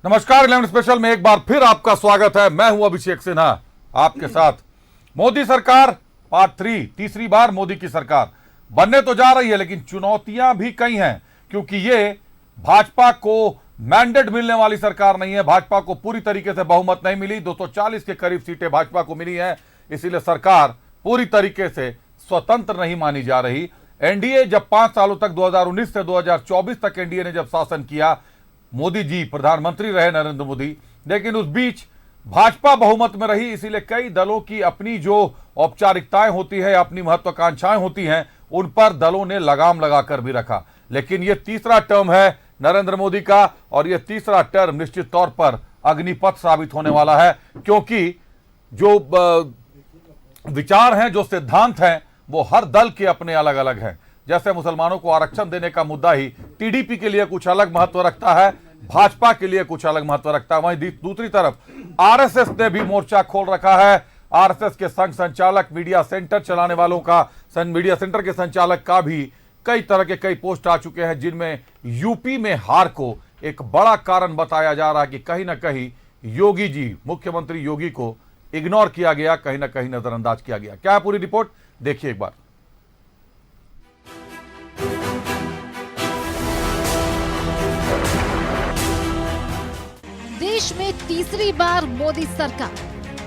नमस्कार, 11 स्पेशल में एक बार फिर आपका स्वागत है। मैं हूं अभिषेक सिन्हा आपके साथ। मोदी सरकार पार्ट 3, तीसरी बार मोदी की सरकार बनने तो जा रही है, लेकिन चुनौतियां भी कई हैं, क्योंकि ये भाजपा को मैंडेट मिलने वाली सरकार नहीं है। भाजपा को पूरी तरीके से बहुमत नहीं मिली, 240 के करीब सीटें भाजपा को मिली हैं, इसीलिए सरकार पूरी तरीके से स्वतंत्र नहीं मानी जा रही। एनडीए जब 5 सालों तक 2019 से 2024 तक एनडीए ने जब शासन किया, मोदी जी प्रधानमंत्री रहे नरेंद्र मोदी, लेकिन उस बीच भाजपा बहुमत में रही। इसीलिए कई दलों की अपनी जो औपचारिकताएं होती है, अपनी महत्वाकांक्षाएं होती हैं, उन पर दलों ने लगाम लगाकर भी रखा। लेकिन यह तीसरा टर्म है नरेंद्र मोदी का, और यह तीसरा टर्म निश्चित तौर पर अग्निपथ साबित होने वाला है, क्योंकि जो विचार हैं, जो सिद्धांत हैं, वो हर दल के अपने अलग अलग हैं। जैसे मुसलमानों को आरक्षण देने का मुद्दा ही टीडीपी के लिए कुछ अलग महत्व रखता है, भाजपा के लिए कुछ अलग महत्व रखता है। वहीं दूसरी तरफ आरएसएस ने भी मोर्चा खोल रखा है। आरएसएस के संघ संचालक, मीडिया सेंटर चलाने वालों का, मीडिया सेंटर के संचालक का भी कई तरह के कई पोस्ट आ चुके हैं, जिनमें यूपी में हार को एक बड़ा कारण बताया जा रहा है कि कहीं ना कहीं योगी जी, मुख्यमंत्री योगी को इग्नोर किया गया, कहीं ना कहीं नजरअंदाज किया गया। क्या है पूरी रिपोर्ट, देखिए एक बार। देश में तीसरी बार मोदी सरकार।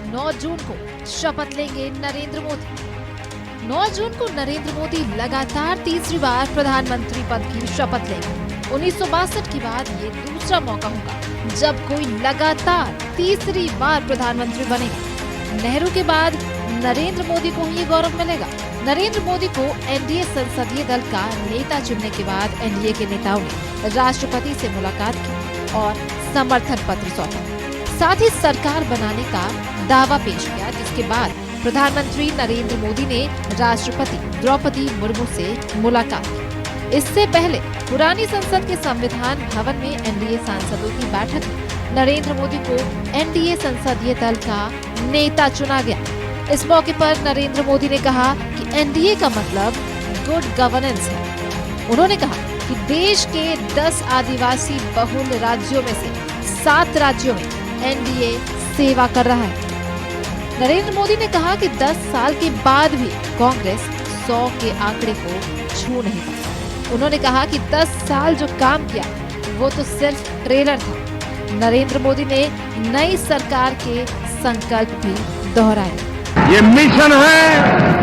9 जून को शपथ लेंगे नरेंद्र मोदी। 9 जून को नरेंद्र मोदी लगातार तीसरी बार प्रधानमंत्री पद की शपथ लेंगे। 1962 के बाद ये दूसरा मौका होगा जब कोई लगातार तीसरी बार प्रधानमंत्री बनेगा। नेहरू के बाद नरेंद्र मोदी को ये गौरव मिलेगा। नरेंद्र मोदी को एनडीए संसदीय दल का नेता चुनने के बाद एनडीए के नेताओं ने राष्ट्रपति से मुलाकात की और समर्थन पत्र सौंपा। साथ ही सरकार बनाने का दावा पेश किया, जिसके बाद प्रधानमंत्री नरेंद्र मोदी ने राष्ट्रपति द्रौपदी मुर्मू से मुलाकात की। इससे पहले पुरानी संसद के संविधान भवन में एनडीए सांसदों की बैठक में नरेंद्र मोदी को एनडीए संसदीय दल का नेता चुना गया। इस मौके पर नरेंद्र मोदी ने कहा कि एनडीए का मतलब गुड गवर्नेंस है। उन्होंने कहा कि देश के 10 आदिवासी बहुल राज्यों में से 7 राज्यों में एनडीए सेवा कर रहा है। नरेंद्र मोदी ने कहा कि 10 साल के बाद भी कांग्रेस 100 के आंकड़े को छू नहीं पाई। उन्होंने कहा कि 10 साल जो काम किया वो तो सिर्फ ट्रेलर था। नरेंद्र मोदी ने नई सरकार के संकल्प भी दोहराए। ये मिशन है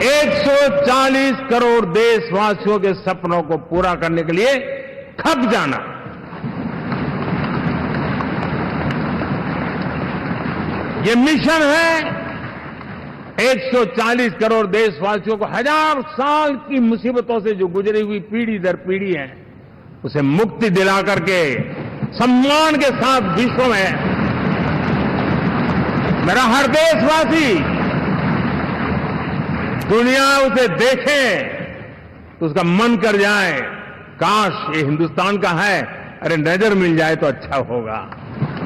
140 करोड़ देशवासियों के सपनों को पूरा करने के लिए खप जाना। ये मिशन है 140 करोड़ देशवासियों को 1000 साल की मुसीबतों से जो गुजरी हुई पीढ़ी दर पीढ़ी है, उसे मुक्ति दिला करके सम्मान के साथ विश्व में मेरा हर देशवासी दुनिया उसे देखे तो उसका मन कर जाए, काश ये हिंदुस्तान का है, अरे नजर मिल जाए तो अच्छा होगा।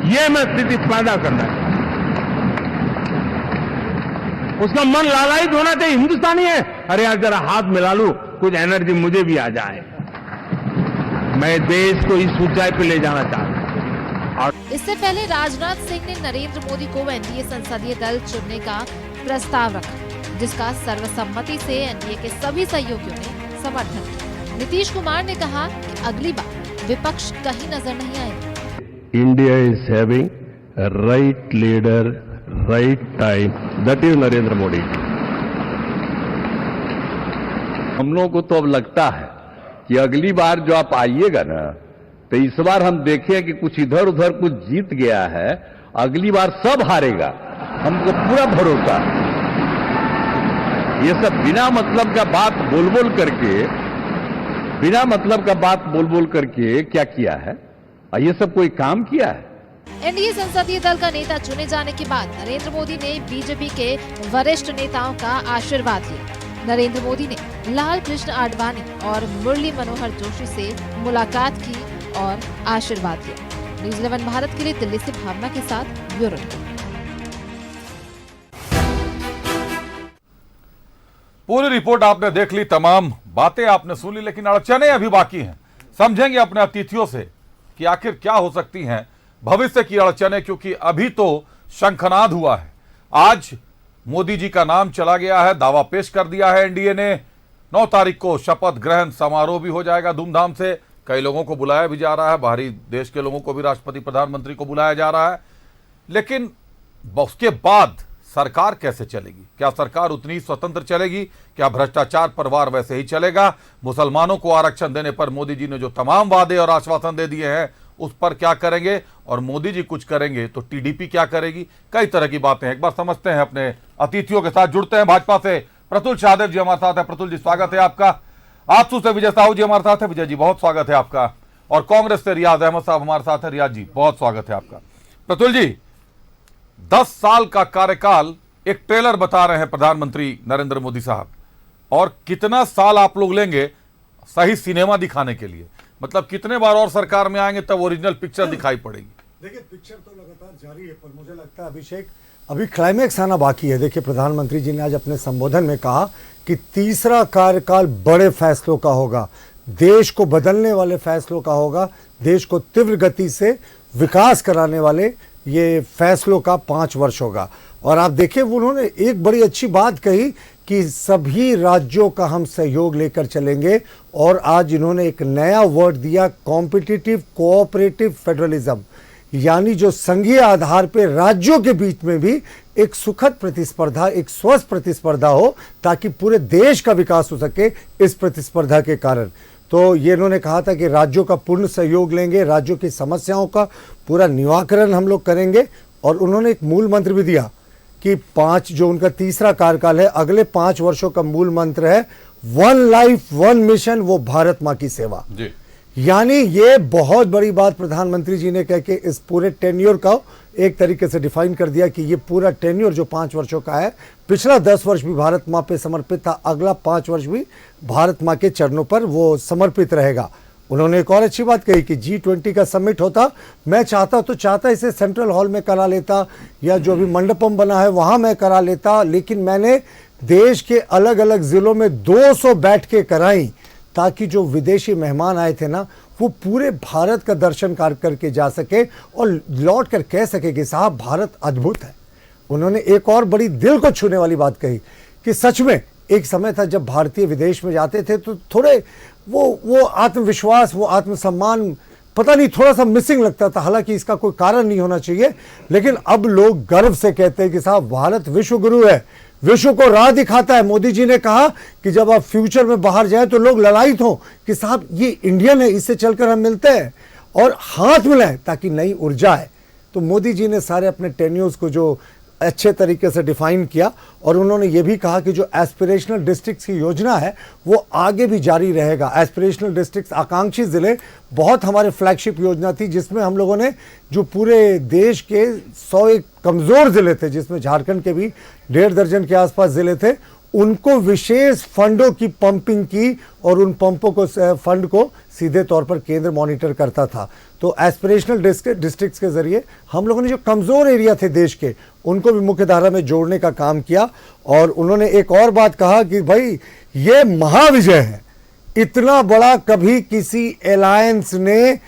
ये मैं स्थिति पैदा करना है। उसका मन लालायित होना चाहिए, हिंदुस्तानी है, अरे यार जरा हाथ मिला लूं, कुछ एनर्जी मुझे भी आ जाए। मैं देश को इस ऊंचाई पे ले जाना चाहता हूं। और इससे पहले राजनाथ सिंह ने नरेंद्र मोदी को एनडीए संसदीय दल चुनने का प्रस्ताव रखा, जिसका सर्वसम्मति से एनडीए के सभी सहयोगियों ने समर्थन किया। नीतीश कुमार ने कहा कि अगली बार विपक्ष कहीं नजर नहीं आएगा। India is having right leader, right time, that is Narendra Modi. हम लोगों को तो अब लगता है कि अगली बार जो आप आइएगा ना, तो इस बार हम देखें कि कुछ इधर उधर कुछ जीत गया है, अगली बार सब हारेगा, हमको पूरा भरोसा। ये सब बिना मतलब का बात बोल बोल करके क्या किया है? ये सब कोई काम किया है? एनडीए संसदीय दल का नेता चुने जाने के बाद नरेंद्र मोदी ने बीजेपी के वरिष्ठ नेताओं का आशीर्वाद लिया। नरेंद्र मोदी ने लाल कृष्ण आडवाणी और मुरली मनोहर जोशी से मुलाकात की और आशीर्वाद दिया। न्यूज़ 11 भारत के लिए दिल्ली से भावना के साथ ब्यूरो रिपोर्ट। पूरी रिपोर्ट आपने देख ली, तमाम बातें आपने सुन ली, लेकिन अड़चने अभी बाकी हैं। समझेंगे अपने अतिथियों से कि आखिर क्या हो सकती हैं भविष्य की अड़चनें, क्योंकि अभी तो शंखनाद हुआ है। आज मोदी जी का नाम चला गया है, दावा पेश कर दिया है एनडीए ने। 9 तारीख को शपथ ग्रहण समारोह भी हो जाएगा धूमधाम से। कई लोगों को बुलाया भी जा रहा है, बाहरी देश के लोगों को भी, राष्ट्रपति प्रधानमंत्री को बुलाया जा रहा है। लेकिन उसके बाद सरकार कैसे चलेगी? क्या सरकार उतनी स्वतंत्र चलेगी? क्या भ्रष्टाचार पर वार वैसे ही चलेगा? मुसलमानों को आरक्षण देने पर मोदी जी ने जो तमाम वादे और आश्वासन दे दिए हैं उस पर क्या करेंगे? और मोदी जी कुछ करेंगे तो टीडीपी क्या करेगी? कई तरह की बातें हैं। एक बार समझते हैं, अपने अतिथियों के साथ जुड़ते हैं। भाजपा से प्रतुल शाहदेव जी हमारे साथ है। प्रतुल जी स्वागत है आपका। आजसू से विजय साहू जी हमारे साथ है। विजय जी बहुत स्वागत है आपका। और कांग्रेस से रियाज अहमद साहब हमारे साथ है। रियाज जी बहुत स्वागत है आपका। प्रतुल जी, 10 साल का कार्यकाल एक ट्रेलर बता रहे हैं प्रधानमंत्री नरेंद्र मोदी साहब, और कितना साल आप लोग लेंगे सही सिनेमा दिखाने के लिए? मतलब कितने बार और सरकार में आएंगे तब ओरिजिनल पिक्चर दिखाई पड़ेगी? देखिए, पिक्चर तो लगातार जारी है, पर मुझे लगता है अभिषेक अभी क्लाइमैक्स आना बाकी है। देखिए, प्रधानमंत्री जी ने आज अपने संबोधन में कहा कि तीसरा कार्यकाल बड़े फैसलों का होगा, देश को बदलने वाले फैसलों का होगा, देश को तीव्र गति से विकास कराने वाले ये फैसलों का 5 वर्ष होगा। और आप देखिए, उन्होंने एक बड़ी अच्छी बात कही कि सभी राज्यों का हम सहयोग लेकर चलेंगे। और आज इन्होंने एक नया वर्ड दिया, कॉम्पिटिटिव कोऑपरेटिव फेडरलिज्म, यानी जो संघीय आधार पर राज्यों के बीच में भी एक सुखद प्रतिस्पर्धा, एक स्वस्थ प्रतिस्पर्धा हो, ताकि पूरे देश का विकास हो सके इस प्रतिस्पर्धा के कारण। तो ये इन्होंने कहा था कि राज्यों का पूर्ण सहयोग लेंगे, राज्यों की समस्याओं का पूरा निराकरण हम लोग करेंगे। और उन्होंने एक मूल मंत्र भी दिया कि 5 जो उनका तीसरा कार्यकाल है, अगले 5 वर्षों का मूल मंत्र है 1 लाइफ 1 मिशन, वो भारत माँ की सेवा जी। यानी ये बहुत बड़ी बात प्रधानमंत्री जी ने कह के इस पूरे टेन्योर का एक तरीके से डिफाइन कर दिया कि ये पूरा टेन्योर जो 5 वर्षों का है, पिछला 10 वर्ष भी भारत माँ पे समर्पित था, अगला 5 वर्ष भी भारत माँ के चरणों पर वो समर्पित रहेगा। उन्होंने एक और अच्छी बात कही कि G20 का समिट होता, मैं चाहता इसे सेंट्रल हॉल में करा लेता, या जो भी मंडपम बना है वहां मैं करा लेता, लेकिन मैंने देश के अलग अलग जिलों में 200 बैठकें कराई, ताकि जो विदेशी मेहमान आए थे ना, वो पूरे भारत का दर्शन करके जा सके और लौट कर कह सके कि साहब भारत अद्भुत है। उन्होंने एक और बड़ी दिल को छूने वाली बात कही कि सच में एक समय था जब भारतीय विदेश में जाते थे तो थोड़े वो आत्मविश्वास, वो आत्मसम्मान पता नहीं थोड़ा सा मिसिंग लगता था। हालांकि इसका कोई कारण नहीं होना चाहिए, लेकिन अब लोग गर्व से कहते हैं कि साहब भारत विश्व गुरु है, विश्व को राह दिखाता है। मोदी जी ने कहा कि जब आप फ्यूचर में बाहर जाए तो लोग ललायित हो कि साहब ये इंडियन है, इससे चलकर हम मिलते हैं और हाथ मिलाएं ताकि नई ऊर्जा है। तो मोदी जी ने सारे अपने टेन्योर्स को जो अच्छे तरीके से डिफाइन किया, और उन्होंने ये भी कहा कि जो एस्पिरेशनल डिस्ट्रिक्ट्स की योजना है वो आगे भी जारी रहेगा। एस्पिरेशनल डिस्ट्रिक्ट्स, आकांक्षी जिले, बहुत हमारे फ्लैगशिप योजना थी, जिसमें हम लोगों ने जो पूरे देश के 101 कमज़ोर ज़िले थे, जिसमें झारखंड के भी 1.5 दर्जन के आसपास ज़िले थे, उनको विशेष फंडों की पंपिंग की, और उन पंपों को फंड को सीधे तौर पर केंद्र मॉनिटर करता था। तो एस्पिरेशनल डिस्ट्रिक्ट्स के जरिए हम लोगों ने जो कमज़ोर एरिया थे देश के, उनको भी मुख्य धारा में जोड़ने का काम किया। और उन्होंने एक और बात कहा कि भाई ये महाविजय है, इतना बड़ा कभी किसी अलायंस ने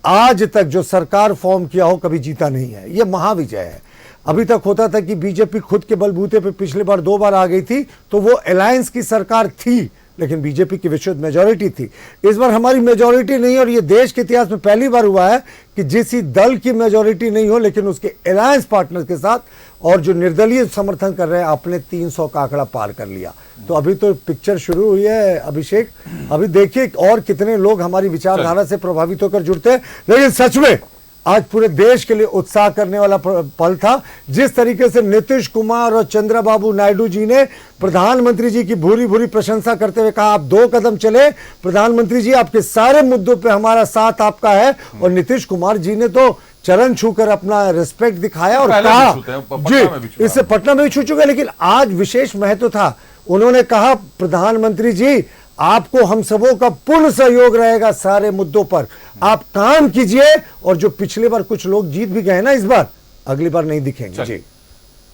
आज तक जो सरकार फॉर्म किया हो कभी जीता नहीं है, ये महाविजय है। अभी तक होता था कि बीजेपी खुद के बलबूते पे पिछले बार 2 बार आ गई थी, तो वो अलायंस की सरकार थी, लेकिन बीजेपी की विशुद्ध मेजॉरिटी थी। इस बार हमारी मेजॉरिटी नहीं, और ये देश के इतिहास में पहली बार हुआ है कि जिस दल की मेजॉरिटी नहीं हो, लेकिन उसके अलायंस पार्टनर के साथ और जो निर्दलीय समर्थन कर रहे हैं, आपने 300 का आंकड़ा पार कर लिया। तो अभी तो पिक्चर शुरू हुई है अभिषेक, अभी देखिए और कितने लोग हमारी विचारधारा से प्रभावित होकर जुड़ते हैं। लेकिन सच में आज पूरे देश के लिए उत्साह करने वाला पल था, जिस तरीके से नीतीश कुमार और चंद्रबाबू नायडू जी ने प्रधानमंत्री जी की भूरी भूरी प्रशंसा करते हुए कहा, आप 2 कदम चले प्रधानमंत्री जी, आपके सारे मुद्दों पे हमारा साथ आपका है। और नीतीश कुमार जी ने तो चरण छूकर अपना रिस्पेक्ट दिखाया और कहा जी, इससे पटना में भी छू चुके, लेकिन आज विशेष महत्व था। उन्होंने कहा प्रधानमंत्री जी आपको हम सबों का पूर्ण सहयोग रहेगा सारे मुद्दों पर, आप काम कीजिए। और जो पिछली बार कुछ लोग जीत भी गए ना, इस बार अगली बार नहीं दिखेंगे जी।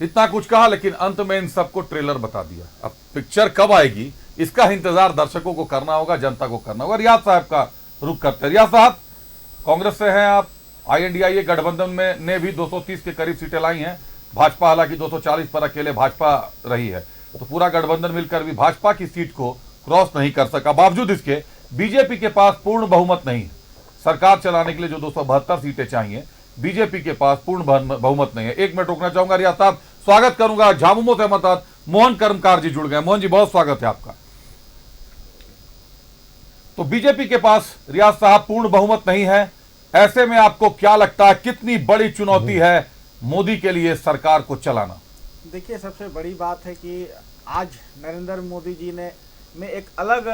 इतना कुछ कहा, लेकिन अंत में इन सबको ट्रेलर बता दिया। अब पिक्चर कब आएगी इसका इंतजार दर्शकों को करना होगा, जनता को करना होगा। रियाज साहब का रुख करते हैं। रियाज साहब, कांग्रेस से हैं आप, INDIA गठबंधन में ने भी 230 के करीब सीटें लाई हैं। भाजपा हालांकि 240 पर अकेले भाजपा रही है, तो पूरा गठबंधन मिलकर भी भाजपा की सीट को क्रॉस नहीं कर सका। बावजूद इसके बीजेपी के पास पूर्ण बहुमत नहीं है। सरकार चलाने के लिए जो 272 सीटें चाहिए, बीजेपी के पास पूर्ण बहुमत नहीं है। एक मिनट रुकना चाहूंगा रियाज साहब, स्वागत करूंगा। झामुमो से मतदाता मोहन कर्मकार जी जुड़ गए। मोहन जी, बहुत स्वागत है आपका। तो बीजेपी के पास रियाज साहब पूर्ण बहुमत नहीं है, ऐसे में आपको क्या लगता है कितनी बड़ी चुनौती है मोदी के लिए सरकार को चलाना? देखिए, सबसे बड़ी बात है कि आज नरेंद्र मोदी जी ने में एक अलग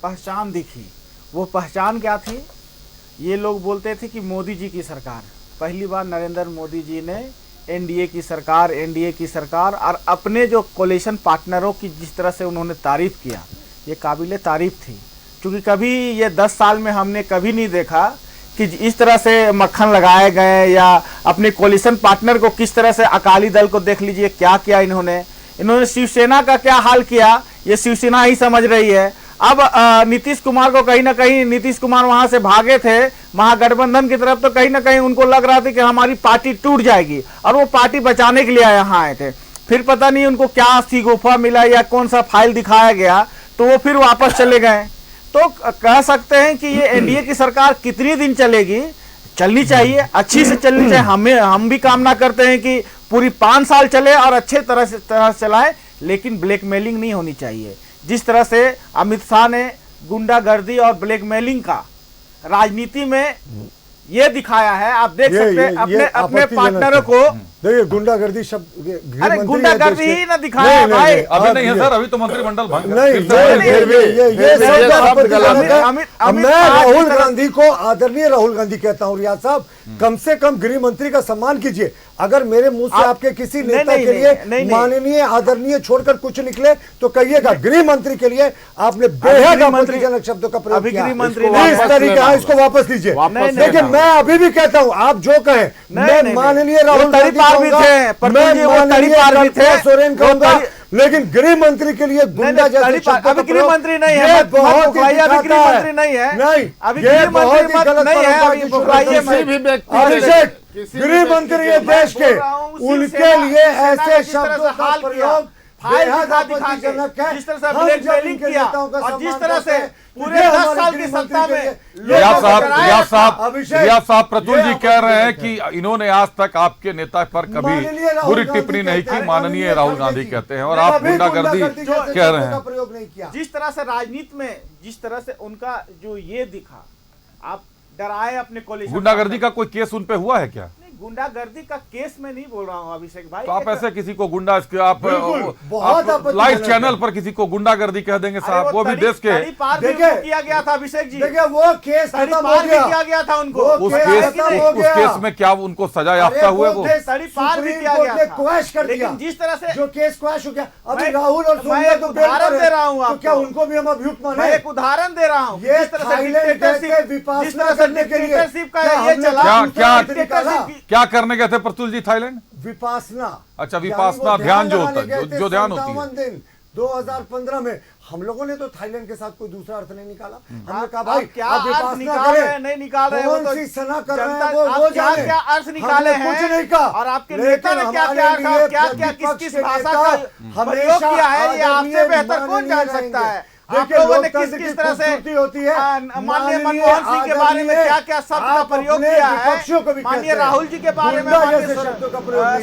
पहचान दिखी। वो पहचान क्या थी? ये लोग बोलते थे कि मोदी जी की सरकार, पहली बार नरेंद्र मोदी जी ने एनडीए की सरकार और अपने जो कोलिशन पार्टनरों की जिस तरह से उन्होंने तारीफ किया, ये काबिले तारीफ थी। क्योंकि कभी ये 10 साल में हमने कभी नहीं देखा कि इस तरह से मक्खन लगाए गए, या अपने कोलिशन पार्टनर को किस तरह से, अकाली दल को देख लीजिए क्या किया इन्होंने शिवसेना का क्या हाल किया, ये शिवसेना ही समझ रही है। अब नीतीश कुमार को कहीं ना कहीं, नीतीश कुमार वहां से भागे थे महागठबंधन की तरफ, तो कहीं ना कहीं उनको लग रहा था कि हमारी पार्टी टूट जाएगी, और वो पार्टी बचाने के लिए यहाँ आए थे। फिर पता नहीं उनको क्या सिगोफा मिला या कौन सा फाइल दिखाया गया, तो वो फिर वापस चले गए। तो कह सकते हैं कि ये एनडीए की सरकार कितनी दिन चलेगी, चलनी चाहिए, अच्छी से चलनी चाहिए। हम भी कामना करते हैं कि पूरी 5 साल चले और अच्छे तरह से चलाए, लेकिन ब्लैकमेलिंग नहीं होनी चाहिए। जिस तरह से अमित शाह ने गुंडागर्दी और ब्लैकमेलिंग का राजनीति में ये दिखाया है, आप देख सकते हैं अपने पार्टनरों को। देखिए, गुंडागर्दी शब्द, अरे गुंडागर्दी ही ना दिखाया भाई। अभी नहीं है सर, अभी तो मंत्रिमंडल भंग नहीं, मैं राहुल गांधी को आदरणीय राहुल गांधी कहता हूं। रियाज साहब, कम से कम गृह मंत्री का सम्मान कीजिए। अगर मेरे मुंह से आपके किसी नेता के लिए माननीय आदरणीय छोड़कर कुछ निकले तो कहिएगा। गृह मंत्री के लिए आपने बेहद आपत्तिजनक शब्दों का प्रयोग किया। इस तरीके का इसको वापस लीजिए। देखिए, मैं अभी भी कहता हूं, आप जो कहें, मैं माननीय राहुल गांधी सोरेन कहूंगा, लेकिन गृह मंत्री के लिए गुंडा जैसे शब्द अभी गृह मंत्री नहीं है, बहुत ही अभी गृह मंत्री नहीं है, नहीं, अभी गृह मंत्री नहीं है, अभिषेक गृह मंत्री ये देश के, उनके लिए ऐसे शब्दों का प्रयोग बेहद आपत्तिजनक है। जिस तरह से ब्लैकमेलिंग किया और जिस तरह से पूरे 10 साल की सत्ता में रियाज साहब प्रतुल जी कह रहे हैं कि इन्होंने आज तक आपके नेता पर कभी बुरी टिप्पणी नहीं की, माननीय राहुल गांधी कहते हैं, और आप गुंडागर्दी कह रहे हैं। जिस तरह से राजनीति में जिस तरह से उनका जो ये दिखा, आप डराए अपने कोलिशन। गुंडागर्दी का कोई केस उन पे हुआ है क्या? गुंडागर्दी का केस में नहीं बोल रहा हूँ अभिषेक भाई। तो आप ऐसे किसी को गुंडा, आप लाइव चैनल पर किसी को गुंडागर्दी कह देंगे साहब, वो भी देश के किया गया था अभिषेक जी। देखिए, वो केस किया गया था उनको, उस केस में क्या उनको सजा याफ्ता हुए? वो पार भी किया गया था, क्वैश कर दिया। जिस तरह से जो केस क्वैश हो गया, अभी राहुल और सोनिया तो उदाहरण दे रहा हूँ, तो क्या उनको भी हम अभियुक्त माने? मैं एक उदाहरण दे रहा हूँ। ये थाईलैंड गए थे विपासना करने के लिए, क्या करने गए थे प्रतुल जी थाईलैंड? विपासना। अच्छा, विपासना ध्यान जो होता है, जो ध्यान होती है। दिन 2015 में हम लोगों ने तो थाईलैंड के साथ कोई दूसरा अर्थ नहीं निकाला। हमने कहा भाई क्या आप अर्थ निकाल रहे हैं, नहीं निकाल रहे, कौन सी सना कर रहे हैं वो जाने। क्या अर्थ निकाले हैं, कुछ नहीं कहा, और आपके नेता ने क्या किस भाषा का प्रयोग किया है, ये आपसे बेहतर कौन जान सकता है। आप लोगों ने किस तरह से माननीय मनमोहन सिंह के बारे में क्या शब्द का प्रयोग किया है, माननीय राहुल जी के बारे में,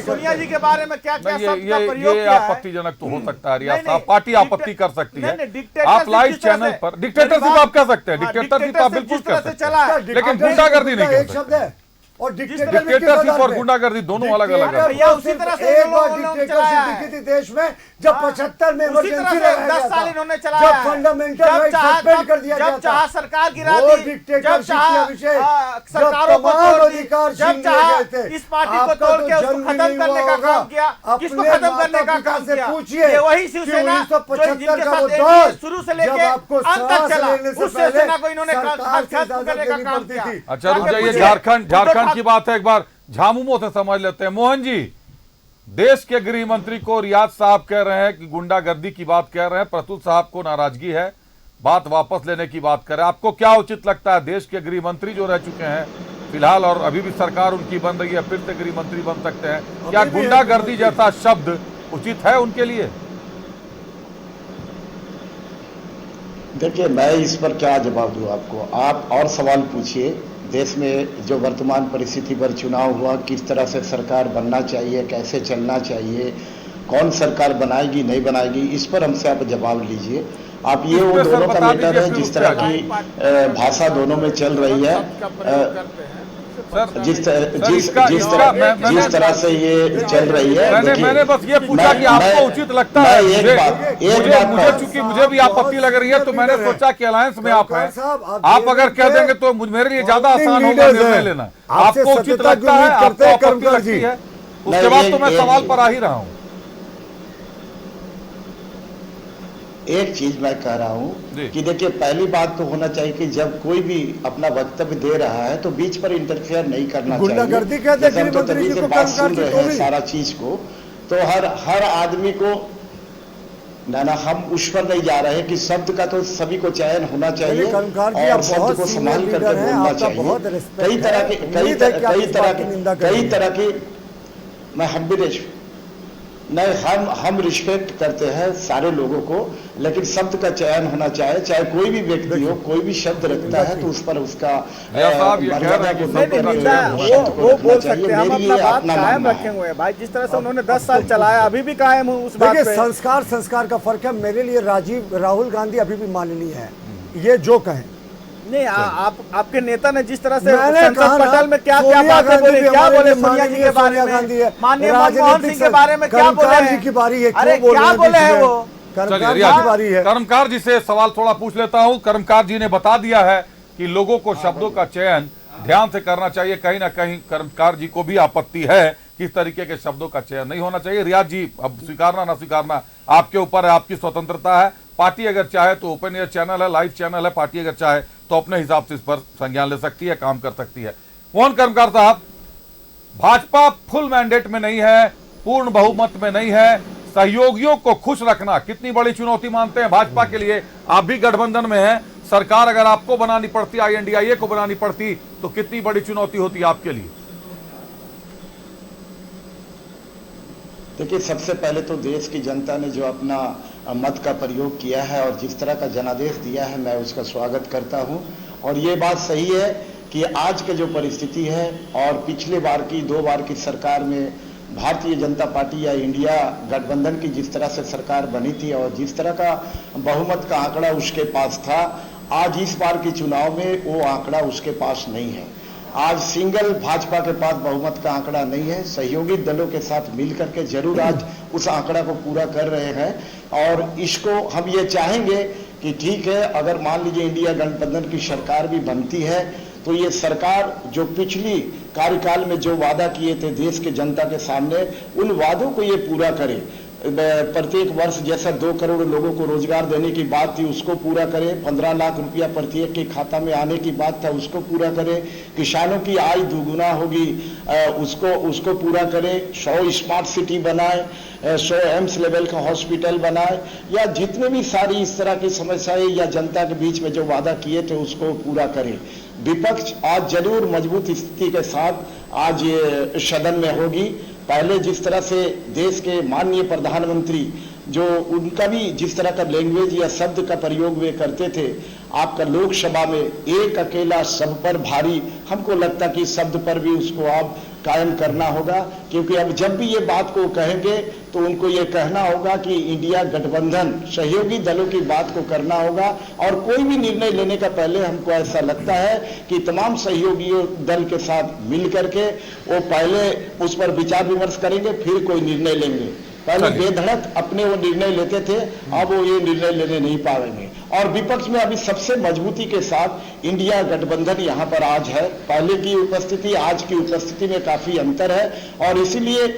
सोनिया जी के बारे में क्या शब्द का प्रयोग किया है। ये आपत्तिजनक तो हो सकता है रियाज साहब, पार्टी आपत्ति कर सकती है। आप लाइव चैनल पर डिक्टेटरशिप आप कह सकते हैं, डिक्टेटरशिप आप बिल्कुल कह सकते हैं, लेकिन गुंडागर्दी नहीं कह सकते। और डिक्टेटरशिप और गुंडागर्दी दोनों अलग अलग है। उसी तरह से एक बार डिक्टेटरशिप दिखी थी देश में जब 75 में इमरजेंसी लगाया 10 साल इन्होंने चलाया, जब फंडामेंटल राइट सस्पेंड कर दिया गया, जब चाहा सरकार गिरा दी, जब चाहा सरकारों को तोड़ दी, जब चाहा इस पार्टी को तोड़ के उसको खत्म करने का काम किया, किसको खत्म करने का काम किया, ये वही शिवसेना जो जिनके साथ शुरू से लेके अंत तक चला, उस शिवसेना को इन्होंने खत्म करने का काम किया। अच्छा, रुक जाइए, झारखंड की बात है, एक बार झामुमो से समझ लेते हैं। मोहन जी, देश के गृह मंत्री को रियाज साहब कह रहे हैं कि गुंडागर्दी की बात कह रहे हैं, प्रतुल साहब को नाराजगी है, बात वापस लेने की बात करें, आपको क्या उचित लगता है? देश के गृह मंत्री जो रह चुके हैं फिलहाल और अभी भी सरकार उनकी बन रही है, फिर से गृह मंत्री बन सकते हैं, क्या गुंडागर्दी जैसा शब्द उचित है उनके लिए? देखिए, मैं इस पर क्या जवाब दूं आपको। आप और सवाल पूछिए। देश में जो वर्तमान परिस्थिति पर चुनाव हुआ, किस तरह से सरकार बनना चाहिए, कैसे चलना चाहिए, कौन सरकार बनाएगी नहीं बनाएगी, इस पर हमसे आप जवाब लीजिए। आप ये वो दोनों का मैटर है, जिस तरह की भाषा दोनों में चल रही है, जिस तरह से ये चल रही है। मैंने बस ये पूछा कि आपको उचित लगता है। मुझे चूंकि मुझे भी आपत्ति लग रही है, तो मैंने सोचा कि अलायंस में आप हैं, आप अगर कह देंगे तो मेरे लिए ज्यादा आसान होगा निर्णय लेना। आपको उचित लगता है, आपको आपत्ति लगती है, उसके बाद तो मैं सवाल पर आ ही रहा हूँ। एक चीज मैं कह रहा हूं कि देखिए, पहली बात तो होना चाहिए कि जब कोई भी अपना वक्तव्य दे रहा है तो बीच पर इंटरफेयर नहीं करना चाहिए। जैसे हम तो तभी से बात सुन रहे हैं सारा चीज को, तो हर आदमी को ना हम उस पर नहीं जा रहे हैं कि शब्द का तो सभी को चयन होना चाहिए और शब्द को संभाल करके बोलना चाहिए। कई तरह की मैं हम रिस्पेक्ट करते हैं सारे लोगों को, लेकिन शब्द का चयन होना चाहिए। चाहे कोई भी व्यक्ति हो, कोई भी शब्द रखता है तो उस पर उसका मर्यादा को वो बोल सकते हैं। हम अपना बात कायम रखे हुए हैं भाई, जिस तरह से उन्होंने 10 साल चलाया, अभी भी कायम हूँ उस बात पे। संस्कार का फर्क है। मेरे लिए राहुल गांधी अभी भी माननीय है, ये जो कहें। नहीं, आपके नेता ने जिस तरह से संसद पटल में क्या बातें बोली, क्या बोले सोनिया जी के बारे में, माननीय मनमोहन सिंह के बारे में क्या बोले हैं, अरे क्या बोले हैं वो। कर्मकार जी से सवाल थोड़ा पूछ लेता हूं। कर्मकार जी ने बता दिया है कि लोगों को शब्दों का चयन ध्यान से करना चाहिए। कहीं ना कहीं कर्मकार जी को भी आपत्ति है कि इस तरीके के शब्दों का चयन नहीं होना चाहिए। रियाज जी, अब स्वीकारना ना स्वीकारना आपके ऊपर है, आपकी स्वतंत्रता है। पार्टी अगर चाहे तो ओपन एयर चैनल है, लाइव चैनल है, पार्टी अगर चाहे तो अपने हिसाब से इस पर संज्ञान ले सकती है, काम कर सकती है। मोहन कर्मकार साहब, भाजपा फुल मैंडेट में नहीं है, पूर्ण बहुमत में नहीं है, सहयोगियों को खुश रखना कितनी बड़ी चुनौती मानते हैं भाजपा के लिए? आप भी गठबंधन में हैं, सरकार अगर आपको बनानी पड़ती, INDIA को बनानी पड़ती, तो कितनी बड़ी चुनौती होती आपके लिए? देखिए, सबसे पहले तो देश की जनता ने जो अपना मत का प्रयोग किया है और जिस तरह का जनादेश दिया है, मैं उसका स्वागत करता हूं। और ये बात सही है कि आज की जो परिस्थिति है और पिछले बार की 2 बार की सरकार में भारतीय जनता पार्टी या इंडिया गठबंधन की जिस तरह से सरकार बनी थी और जिस तरह का बहुमत का आंकड़ा उसके पास था, आज इस बार के चुनाव में वो आंकड़ा उसके पास नहीं है। आज सिंगल भाजपा के पास बहुमत का आंकड़ा नहीं है। सहयोगी दलों के साथ मिलकर के जरूर आज उस आंकड़ा को पूरा कर रहे हैं और इसको हम ये चाहेंगे कि ठीक है, अगर मान लीजिए इंडिया गठबंधन की सरकार भी बनती है तो ये सरकार जो पिछली कार्यकाल में जो वादा किए थे देश के जनता के सामने, उन वादों को ये पूरा करे। प्रत्येक वर्ष जैसा 2 करोड़ लोगों को रोजगार देने की बात थी, उसको पूरा करें। 15 लाख रुपया प्रत्येक के खाता में आने की बात था, उसको पूरा करें। किसानों की आय दुगुना होगी, उसको पूरा करें। 100 स्मार्ट सिटी बनाए, 100 एम्स लेवल का हॉस्पिटल बनाए, या जितने भी सारी इस तरह की समस्याएं या जनता के बीच में जो वादा किए थे उसको पूरा करें। विपक्ष आज जरूर मजबूत स्थिति के साथ आज ये सदन में होगी। पहले जिस तरह से देश के माननीय प्रधानमंत्री जो उनका भी जिस तरह का लैंग्वेज या शब्द का प्रयोग वे करते थे, आपका लोकसभा में एक अकेला सब पर भारी, हमको लगता कि शब्द पर भी उसको आप कायम करना होगा। क्योंकि अब जब भी ये बात को कहेंगे तो उनको ये कहना होगा कि इंडिया गठबंधन सहयोगी दलों की बात को करना होगा। और कोई भी निर्णय लेने का पहले हमको ऐसा लगता है कि तमाम सहयोगी दल के साथ मिल करके वो पहले उस पर विचार विमर्श करेंगे, फिर कोई निर्णय लेंगे। पहले बेधड़क अपने वो निर्णय लेते थे, अब वो ये निर्णय लेने नहीं पाएंगे। और विपक्ष में अभी सबसे मजबूती के साथ इंडिया गठबंधन यहाँ पर आज है। पहले की उपस्थिति आज की उपस्थिति में काफी अंतर है और इसीलिए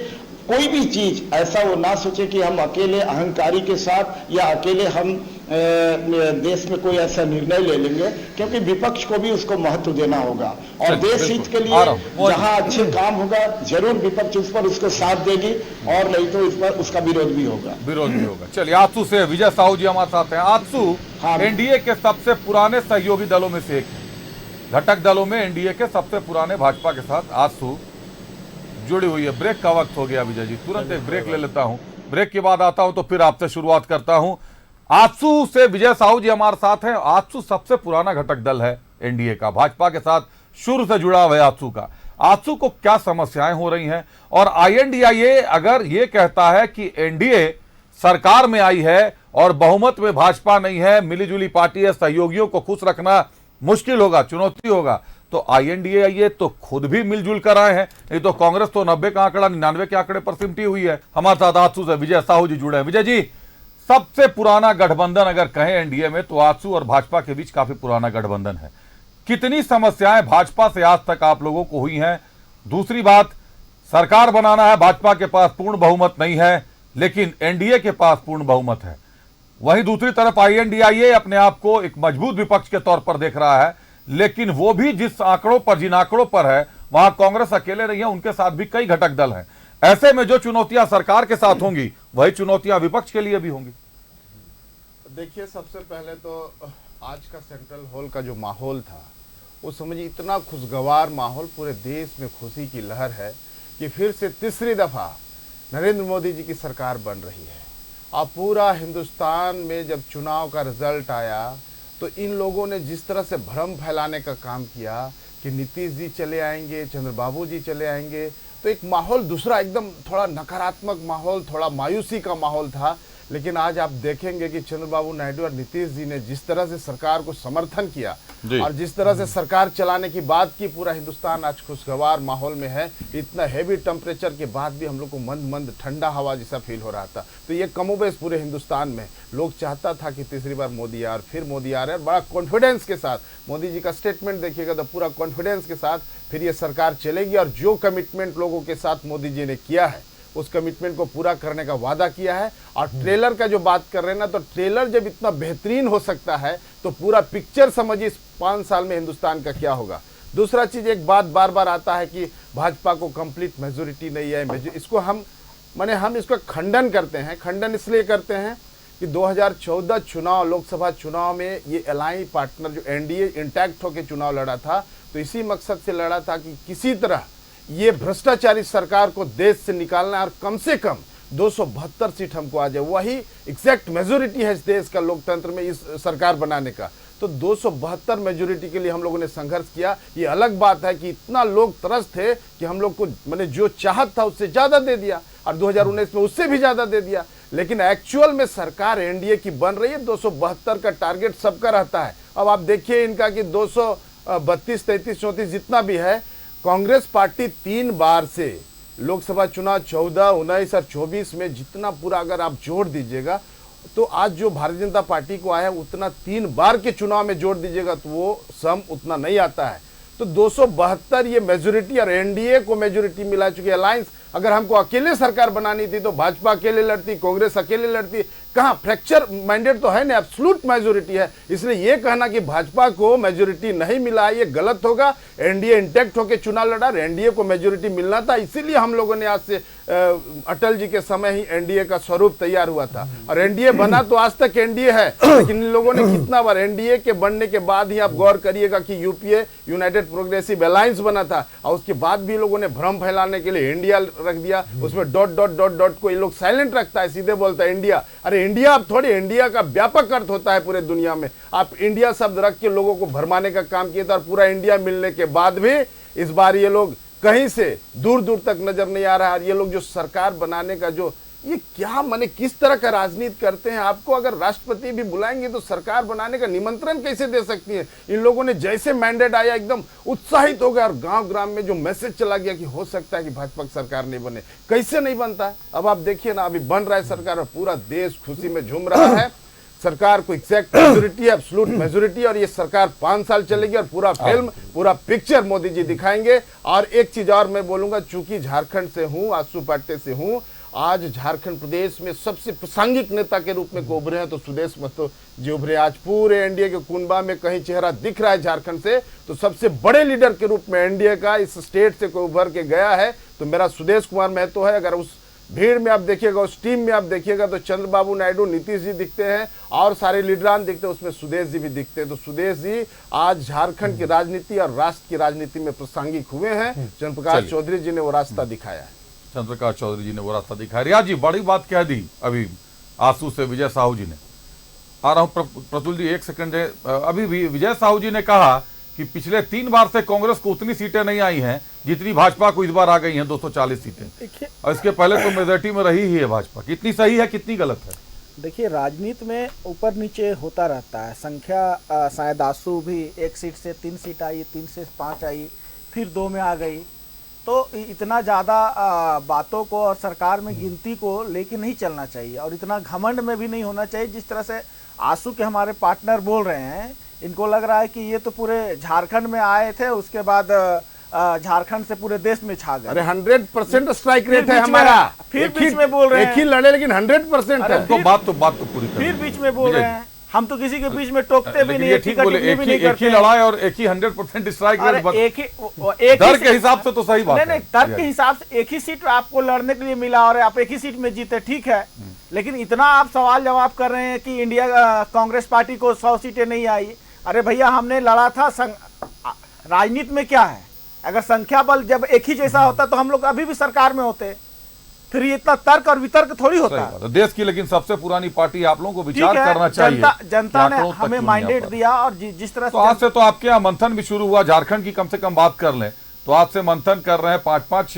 कोई भी चीज ऐसा वो ना सोचे कि हम अकेले अहंकारी के साथ या अकेले हम देश में कोई ऐसा निर्णय ले लेंगे, क्योंकि विपक्ष को भी उसको महत्व देना होगा और देश हित के लिए जहां अच्छे काम होगा जरूर विपक्ष उस पर उसको साथ देगी, और नहीं तो इस पर उसका विरोध भी होगा। चलिए, आजसू से विजय साहू जी हमारे साथ हैं। आजसू एनडीए के सबसे पुराने सहयोगी दलों में से एक है। घटक दलों में एनडीए के सबसे पुराने भाजपा के साथ आजसू जुड़ी हुई है। ब्रेक का वक्त हो गया विजय जी, तुरंत एक ब्रेक ले लेता हूं, ब्रेक के बाद आता हूं तो फिर आपसे शुरुआत करता हूं। आजसू से विजय साहू जी हमारे साथ हैं। आजसू सबसे पुराना घटक दल है एनडीए का, भाजपा के साथ शुरू से जुड़ा हुआ है आजसू का। आजसू को क्या समस्याएं हो रही हैं, और आईएनडीआईए अगर ये कहता है कि एनडीए सरकार में आई है और बहुमत में भाजपा नहीं है, मिलीजुली पार्टी है, सहयोगियों को खुश रखना मुश्किल होगा, चुनौती होगा, तो आईएनडीआईए तो खुद भी मिलजुल कर आए हैं। नहीं तो कांग्रेस तो 90 का आंकड़ा 99 के आंकड़े पर सिमटी हुई है। हमारे साथ आजसू से विजय साहू जी जुड़े हैं। विजय जी, सबसे पुराना गठबंधन अगर कहें एनडीए में तो आजसू और भाजपा के बीच काफी पुराना गठबंधन है। कितनी समस्याएं भाजपा से आज तक आप लोगों को हुई हैं? दूसरी बात, सरकार बनाना है, भाजपा के पास पूर्ण बहुमत नहीं है, लेकिन एनडीए के पास पूर्ण बहुमत है। वहीं दूसरी तरफ आईएनडीआईए अपने आप को एक मजबूत विपक्ष के तौर पर देख रहा है, लेकिन वो भी जिन आंकड़ों पर है वहां कांग्रेस अकेले नहीं है, उनके साथ भी कई घटक दल हैं। ऐसे में जो चुनौतियां सरकार के साथ होंगी वही चुनौतियां विपक्ष के लिए भी होंगी। देखिए, सबसे पहले तो आज का सेंट्रल हॉल का जो माहौल था वो समझिए इतना खुशगवार माहौल, पूरे देश में खुशी की लहर है कि फिर से तीसरी दफा नरेंद्र मोदी जी की सरकार बन रही है। अब पूरा हिंदुस्तान में जब चुनाव का रिजल्ट आया तो इन लोगों ने जिस तरह से भ्रम फैलाने का काम किया कि नीतीश जी चले आएंगे, चंद्रबाबू जी चले आएंगे, तो एक माहौल दूसरा एकदम थोड़ा नकारात्मक माहौल, थोड़ा मायूसी का माहौल था। लेकिन आज आप देखेंगे कि चंद्रबाबू नायडू और नीतीश जी ने जिस तरह से सरकार को समर्थन किया और जिस तरह से सरकार चलाने की बात की, पूरा हिंदुस्तान आज खुशगवार माहौल में है। इतना हैवी टेम्परेचर के बाद भी हम लोग को मंद मंद ठंडा हवा जैसा फील हो रहा था। तो ये कमोबेश पूरे हिंदुस्तान में लोग चाहता था कि तीसरी बार मोदी आए, और फिर मोदी आ रहे हैं। बड़ा कॉन्फिडेंस के साथ मोदी जी का स्टेटमेंट देखिएगा तो पूरा कॉन्फिडेंस के साथ फिर ये सरकार चलेगी, और जो कमिटमेंट लोगों के साथ मोदी जी ने किया है उस कमिटमेंट को पूरा करने का वादा किया है। और ट्रेलर का जो बात कर रहे हैं ना, तो ट्रेलर जब इतना बेहतरीन हो सकता है तो पूरा पिक्चर समझिए इस 5 साल में हिंदुस्तान का क्या होगा। दूसरा चीज, एक बात बार बार आता है कि भाजपा को कंप्लीट मेजोरिटी नहीं है। इसको हम इसका खंडन करते हैं। खंडन इसलिए करते हैं कि 2014 चुनाव, लोकसभा चुनाव में ये एलायंस पार्टनर जो एनडीए इंटैक्ट होकर चुनाव लड़ा था, तो इसी मकसद से लड़ा था कि किसी तरह ये भ्रष्टाचारी सरकार को देश से निकालना है और कम से कम 272 सीट हमको आ जाए। वही एग्जैक्ट मेजोरिटी है इस देश का लोकतंत्र में इस सरकार बनाने का। तो 272 मेजोरिटी के लिए हम लोगों ने संघर्ष किया। ये अलग बात है कि इतना लोग तरस थे कि हम लोग को मैंने जो चाहत था उससे ज्यादा दे दिया, और 2019 में उससे भी ज्यादा दे दिया। लेकिन एक्चुअल में सरकार एनडीए की बन रही है। 272 का टारगेट सबका रहता है। अब आप देखिए इनका कि 232, 33, 34 जितना भी है, कांग्रेस पार्टी 3 बार से लोकसभा चुनाव 14, 19 और 24 में जितना पूरा अगर आप जोड़ दीजिएगा तो आज जो भारतीय जनता पार्टी को आया उतना 3 बार के चुनाव में जोड़ दीजिएगा तो वो सम उतना नहीं आता है। तो 272 ये मेजोरिटी, और एनडीए को मेजोरिटी मिला चुकी है। अलायंस अगर हमको अकेले सरकार बनानी थी तो भाजपा अकेले लड़ती, कांग्रेस अकेले लड़ती। कहाँ फ्रैक्चर मैंडेट तो है ना, एब्सोल्यूट मेजोरिटी है। इसलिए ये कहना कि भाजपा को मेजोरिटी नहीं मिला ये गलत होगा। एनडीए इंटैक्ट होकर चुनाव लड़ा, एनडीए को मेजोरिटी मिलना था। इसीलिए हम लोगों ने आज से अटल जी के समय ही एनडीए का स्वरूप तैयार हुआ था, और एनडीए बना तो आज तक एनडीए है। लेकिन इन लोगों ने कितना बार एनडीए के बनने के बाद ही आप गौर करिएगा कि यूपीए यूनाइटेड प्रोग्रेसिव अलायंस बना था, और उसके बाद भी लोगों ने भ्रम फैलाने के लिए इंडिया रख दिया। उसमें डॉट डॉट डॉट डॉट को ये लोग साइलेंट रखता है, सीधे बोलता है इंडिया। अरे इंडिया अब थोड़ी, इंडिया का व्यापक अर्थ होता है पूरे दुनिया में। आप इंडिया शब्द रख के लोगों को भरमाने का काम किया था, और पूरा इंडिया मिलने के बाद भी इस बार ये लोग कहीं से दूर दूर तक नजर नहीं आ रहा है। ये लोग जो सरकार बनाने का जो ये क्या माने किस तरह का राजनीति करते हैं। आपको अगर राष्ट्रपति भी बुलाएंगे तो सरकार बनाने का निमंत्रण कैसे दे सकती है। इन लोगों ने जैसे मैंडेट आया एकदम उत्साहित हो गया, और गांव ग्राम में जो मैसेज चला गया कि हो सकता है कि भाजपा सरकार नहीं बने। कैसे नहीं बनता है, अब आप देखिए ना, अभी बन रहा है सरकार और पूरा देश खुशी में झूम रहा है। सरकार को एग्जैक्ट मेजोरिटी, एब्सोल्यूट मेजोरिटी, और ये सरकार 5 साल चलेगी, और पूरा फिल्म, पूरा पिक्चर मोदी जी दिखाएंगे। और एक चीज और मैं बोलूंगा, चूंकि झारखंड से हूं, आसू पाट्टे से हूं, आज झारखंड प्रदेश में सबसे प्रासंगिक नेता के रूप में उभरे हैं तो सुदेश महतो जी उभरे। आज पूरे एनडीए के कुनबा में कहीं चेहरा दिख रहा है झारखंड से, तो सबसे बड़े लीडर के रूप में एनडीए का इस स्टेट से कोई उभर के गया है तो मेरा सुदेश कुमार महतो है। अगर उस भीड़ में आप देखिएगा, उस टीम में आप देखिएगा तो चंद्रबाबू नायडू, नीतीश जी दिखते हैं और सारे लीडरान दिखते हैं, उसमें सुदेश जी भी दिखते हैं। तो सुदेश जी आज झारखंड की राजनीति और राष्ट्र की राजनीति में प्रासंगिक हुए हैं। चंद्रप्रकाश चौधरी जी ने वो रास्ता दिखाया है। चंद्रप्रकाश चौधरी जी ने वो रास्ता दिखाया। रिया जी बड़ी बात कह दी अभी आंसू से विजय साहू जी ने। आ रहा हूं प्रतुल जी, एक सेकंड। अभी भी विजय साहू जी ने कहा कि पिछले 3 बार से कांग्रेस को उतनी सीटें नहीं आई हैं जितनी भाजपा को इस बार आ गई हैं, 240 सीटें। और इसके पहले तो मेजोरिटी में रही ही है भाजपा। कितनी सही है कितनी गलत है? देखिए, राजनीति में ऊपर नीचे होता रहता है। संख्या शायद आंसू भी 1 सीट से 3 सीट आई, 3 से 5 आई, फिर 2 में आ गई। तो इतना ज़्यादा बातों को और सरकार में गिनती को लेके नहीं चलना चाहिए और इतना घमंड में भी नहीं होना चाहिए जिस तरह से आंसू के हमारे पार्टनर बोल रहे हैं। इनको लग रहा है कि ये तो पूरे झारखंड में आए थे, उसके बाद झारखंड से पूरे देश में छा गए। अरे 100% स्ट्राइक रेट है हमारा। फिर बीच में बोल रहे हैं, एक ही लड़े लेकिन 100% है। तो बात तो पूरी कर। फिर बीच में बोल रहे हैं, हम तो किसी के बीच में टोकते भी नहीं है, ठीक बोले। एक ही लड़ाई और एक ही 100% स्ट्राइक रेट। एक दर के हिसाब से तो सही बात है। नहीं, दर के हिसाब से एक ही सीट आपको लड़ने के लिए मिला और आप एक ही सीट में जीते, ठीक है। लेकिन इतना आप सवाल जवाब कर रहे हैं कि इंडिया कांग्रेस पार्टी को 100 सीटें नहीं आई। अरे भैया, हमने लड़ा था। राजनीति में क्या है, अगर संख्या बल जब एक ही जैसा होता तो हम लोग अभी भी सरकार में होते। फिर ये इतना तर्क और वितर्क थोड़ी होता। देश की लेकिन सबसे पुरानी पार्टी, आप लोगों को विचार करना चाहिए। जनता ने हमें मैंडेट दिया और जिस तरह तो आज से तो आपके यहाँ मंथन भी शुरू हुआ। झारखंड की कम से कम बात कर लें तो आज से मंथन कर रहे हैं। 5-5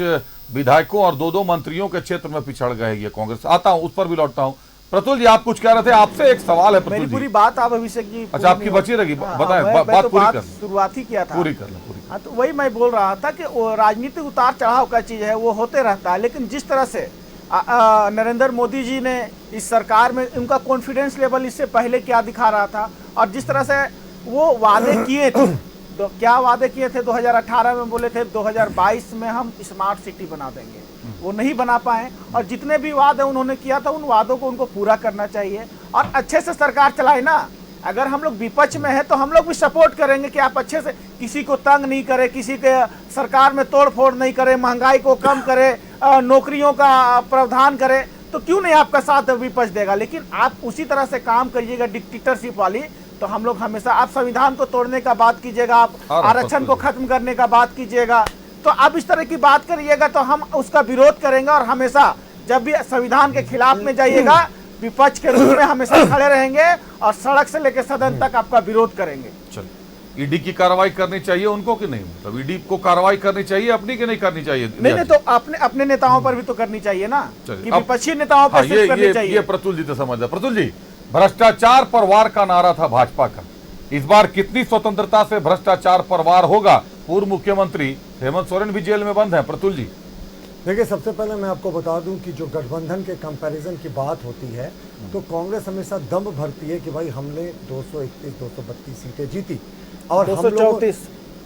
विधायकों और 2-2 मंत्रियों के क्षेत्र में पिछड़ गए ये कांग्रेस। आता हूं, उस पर भी लौटता हूं। प्रतुल जी, आप कुछ कह रहे थे, आपसे एक सवाल है। मेरी पूरी बात आप अभिषेक जी, अच्छा आपकी बची रहेगी, बताएं। बात पूरी कर, शुरुआत ही किया था, पूरी कर लें। हाँ, तो वही मैं बोल रहा था कि राजनीतिक उतार चढ़ाव का चीज है, वो होते रहता है। लेकिन जिस तरह से नरेंद्र मोदी जी ने इस सरकार में, उनका कॉन्फिडेंस लेवल इससे पहले क्या दिखा रहा था और जिस तरह से वो वादे किए थे, तो क्या वादे किए थे 2018 में, बोले थे 2022 में हम स्मार्ट सिटी बना देंगे, वो नहीं बना पाए। और जितने भी वादे उन्होंने किया था उन वादों को उनको पूरा करना चाहिए और अच्छे से सरकार चलाए ना। अगर हम लोग विपक्ष में है तो हम लोग भी सपोर्ट करेंगे कि आप अच्छे से किसी को तंग नहीं करें, किसी के सरकार में तोड़ फोड़ नहीं करें, महंगाई को कम करें, नौकरियों का प्रावधान करें, तो क्यों नहीं आपका साथ विपक्ष देगा। लेकिन आप उसी तरह से काम करिएगा डिक्टेटरशिप वाली, तो हम लोग हमेशा, आप संविधान को तोड़ने का बात कीजिएगा, आप आरक्षण को खत्म करने का बात कीजिएगा, तो आप इस तरह की बात करिएगा तो हम उसका विरोध करेंगे। और हमेशा जब भी संविधान के खिलाफ में जाइएगा, विपक्ष के रूप में हमेशा खड़े रहेंगे और सड़क से लेकर सदन तक आपका विरोध करेंगे। चलिए, ईडी की कार्रवाई करनी चाहिए उनको कि नहीं? मतलब ईडी को कार्रवाई करनी चाहिए अपनी कि नहीं करनी चाहिए? नहीं, तो अपने नेताओं पर भी तो करनी चाहिए ना, कि विपक्षी नेताओं पर सिर्फ करनी चाहिए। ये प्रतुल जी तो समझ रहे। प्रतुल जी, भ्रष्टाचार पर वार का नारा था भाजपा का। इस बार कितनी स्वतंत्रता से भ्रष्टाचार पर वार होगा? पूर्व मुख्यमंत्री हेमंत सोरेन भी जेल में बंद है। प्रतुल जी, देखिए, सबसे पहले मैं आपको बता दूं कि जो गठबंधन के कंपैरिजन की बात होती है तो कांग्रेस हमेशा दम भरती है कि भाई हमने 231-232 सीटें जीती और 234।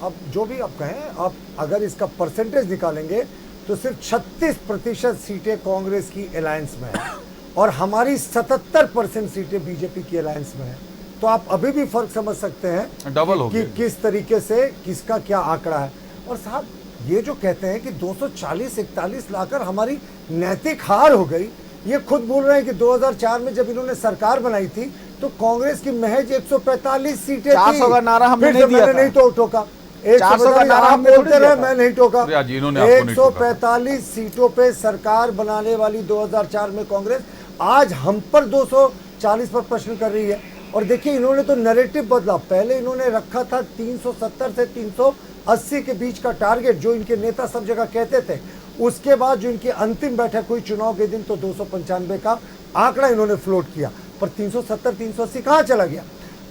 अब जो भी आप कहें, आप अगर इसका परसेंटेज निकालेंगे तो सिर्फ 36% सीटें कांग्रेस की अलायंस में है और हमारी 77% सीटें बीजेपी की अलायंस में है। तो आप अभी भी फर्क समझ सकते हैं डबल हो कि किस तरीके से किसका क्या आंकड़ा है। और साहब, ये जो कहते हैं कि 240-41 लाकर हमारी नैतिक हार हो गई, ये खुद बोल रहे हैं कि 2004 में जब इन्होंने सरकार बनाई थी तो कांग्रेस की महज 145 सीटें थी। 400 का नारा हमने नहीं दिया था। नहीं तो टोका, 400 का नारा हमने बोलते रहे, मैं नहीं टोका। 145 सीटों पे सरकार बनाने वाली 2004 में कांग्रेस आज हम पर 240 पर प्रश्न कर रही है। और देखिए, इन्होंने तो नैरेटिव बदला। पहले इन्होंने रखा था 370 से 380 के बीच का टारगेट, जो इनके नेता सब जगह कहते थे। उसके बाद जो इनकी अंतिम बैठक हुई चुनाव के दिन, तो 295 का आंकड़ा इन्होंने फ्लोट किया, पर 370-380 कहाँ चला गया।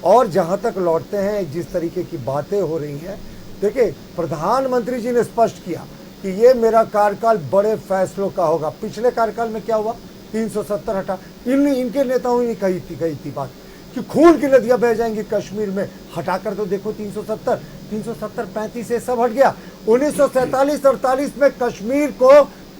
और जहां तक लौटते हैं, जिस तरीके की बातें हो रही हैं, देखिए, प्रधानमंत्री जी ने स्पष्ट किया कि ये मेरा कार्यकाल बड़े फैसलों का होगा। पिछले कार्यकाल में क्या हुआ? 370 हटा। इनके नेताओं ने कही थी बात कि खून की नदियां बह जाएंगी कश्मीर में, हटाकर तो देखो 370, 35 से सब हट गया। 1947-48 में कश्मीर को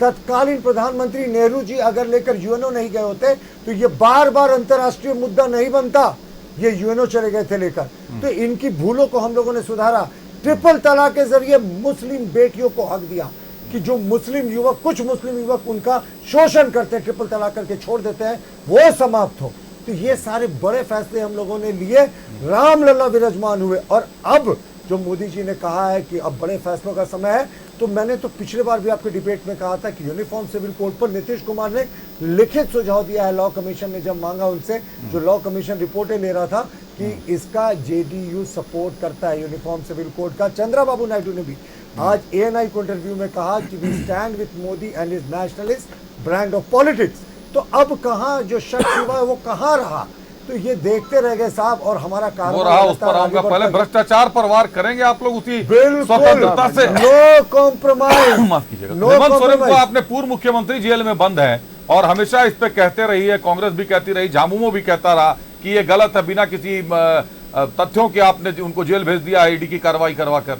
तत्कालीन प्रधानमंत्री नेहरू जी अगर लेकर यूएनओ नहीं गए होते तो ये बार बार अंतर्राष्ट्रीय मुद्दा नहीं बनता, ये यूएनओ चले गए थे लेकर। तो इनकी भूलों को हम लोगों ने सुधारा, ट्रिपल तलाक के जरिए मुस्लिम बेटियों को हक दिया कि जो मुस्लिम युवक, कुछ मुस्लिम युवक उनका शोषण करते हैं, ट्रिपल तलाक करके छोड़ देते हैं, वो समाप्त हो। तो ये सारे बड़े फैसले हम लोगों ने लिए, रामलला विराजमान हुए। और अब जो मोदी जी ने कहा है कि अब बड़े फैसलों का समय है, तो मैंने तो पिछले बार भी आपके डिबेट में कहा था कि यूनिफॉर्म सिविल कोड पर नीतीश कुमार ने लिखित सुझाव दिया है। लॉ कमीशन ने जब मांगा उनसे, जो लॉ कमीशन रिपोर्टें ले रहा था कि इसका जेडीयू सपोर्ट करता है यूनिफॉर्म सिविल कोड का। चंद्रबाबू नायडू ने भी आज एएनआई को इंटरव्यू में कहा कि we stand with Modi and his nationalist brand of politics. तो अब कहां जो शक हुआ है वो कहां रहा, तो ये देखते रह गए साहब। और हमारा वो रहा, उस पर आऊंगा। पहले भ्रष्टाचार पर वार करेंगे आप लोग उसी बिल्कुल स्वतंत्रता से। नो कॉम्प्रोमाइज, माफ कीजिएगा, हेमंत सोरेन को आपने पूर्व मुख्यमंत्री जेल में बंद है और हमेशा इस पे कहते रही है, कांग्रेस भी कहती रही, झामुमो भी कहता रहा कि ये गलत है, बिना किसी तथ्यों के आपने उनको जेल भेज दिया ईडी की कार्रवाई करवा कर।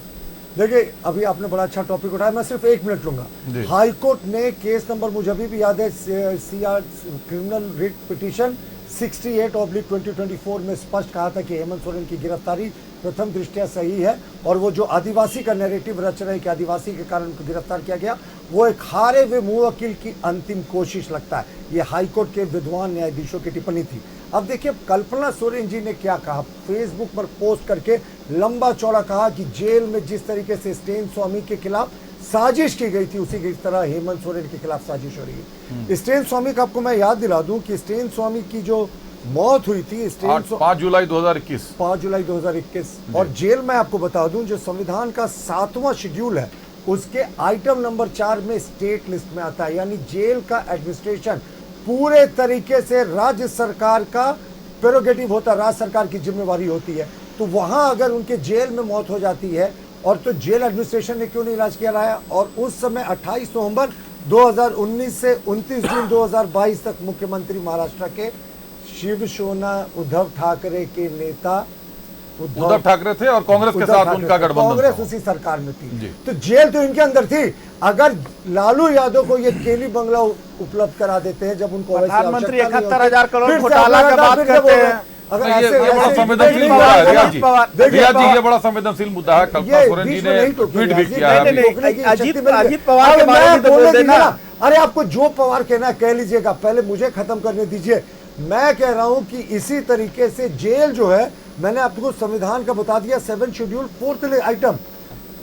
देखिए, अभी आपने बड़ा अच्छा टॉपिक उठाया, मैं सिर्फ 1 मिनट लूंगा। हाई कोर्ट ने केस नंबर, मुझे अभी भी याद है, सीआर क्रिमिनल रिट पिटीशन 68/2024 में स्पष्ट कहा था कि हेमंत सोरेन की गिरफ्तारी प्रथम दृष्टया सही है। और वो जो आदिवासी का नैरेटिव रच रहे कि आदिवासी के कारण उनको गिरफ्तार किया गया, वो एक हारे हुए मुवक्किल की अंतिम कोशिश लगता है। ये हाईकोर्ट के विद्वान न्यायाधीशों की टिप्पणी थी। अब देखिए, कल्पना सोरेन जी ने क्या कहा, फेसबुक पर पोस्ट करके लंबा चौड़ा कहा कि जेल में जिस तरीके से स्टेन स्वामी के खिलाफ साजिश की गई थी, उसी की तरह हेमंत सोरेन के खिलाफ साजिश हो रही है। स्टेन स्वामी का आपको मैं याद दिला दूं कि स्टेन स्वामी की जो मौत हुई थी 5 जुलाई 2021 और जेल में आपको बता दूं, जो संविधान का 7वां शेड्यूल है उसके आइटम नंबर 4 में स्टेट लिस्ट में आता है। यानी जेल का एडमिनिस्ट्रेशन पूरे तरीके से राज्य सरकार का प्रेरोगेटिव होता है, राज्य सरकार की जिम्मेवारी होती है। तो वहां अगर उनके जेल में मौत हो जाती है, और तो जेल एडमिनिस्ट्रेशन ने क्यों नहीं इलाज किया रहा है। और उस समय 28 नवंबर 2019 से 29 जून 2022 तक मुख्यमंत्री महाराष्ट्र के शिवसेना उद्धव ठाकरे के नेता उद्धव ठाकरे थे और कांग्रेस के साथ उनका गठबंधन, कांग्रेस उसी सरकार में थी। तो जेल तो इनके अंदर थी। अगर लालू यादव को ये केली बंगला उपलब्ध करा देते हैं, जब उनको प्रधानमंत्री 71,000 करोड़ घोटाला की बात करते हैं, अगर ये बड़ा संवेदनशील मुद्दा है रिया जी, ये बड़ा संवेदनशील मुद्दा है। कल्पना सोरेन जी ने ट्वीट भी किया है। अजीत पवार के बारे में तो बोल देना। अरे आपको जो पवार कहना कह लीजिएगा, पहले मुझे खत्म करने दीजिए। मैं कह रहा हूं कि इसी तरीके से जेल जो है, मैंने आपको संविधान का बता दिया 7 शेड्यूल 4th आइटम,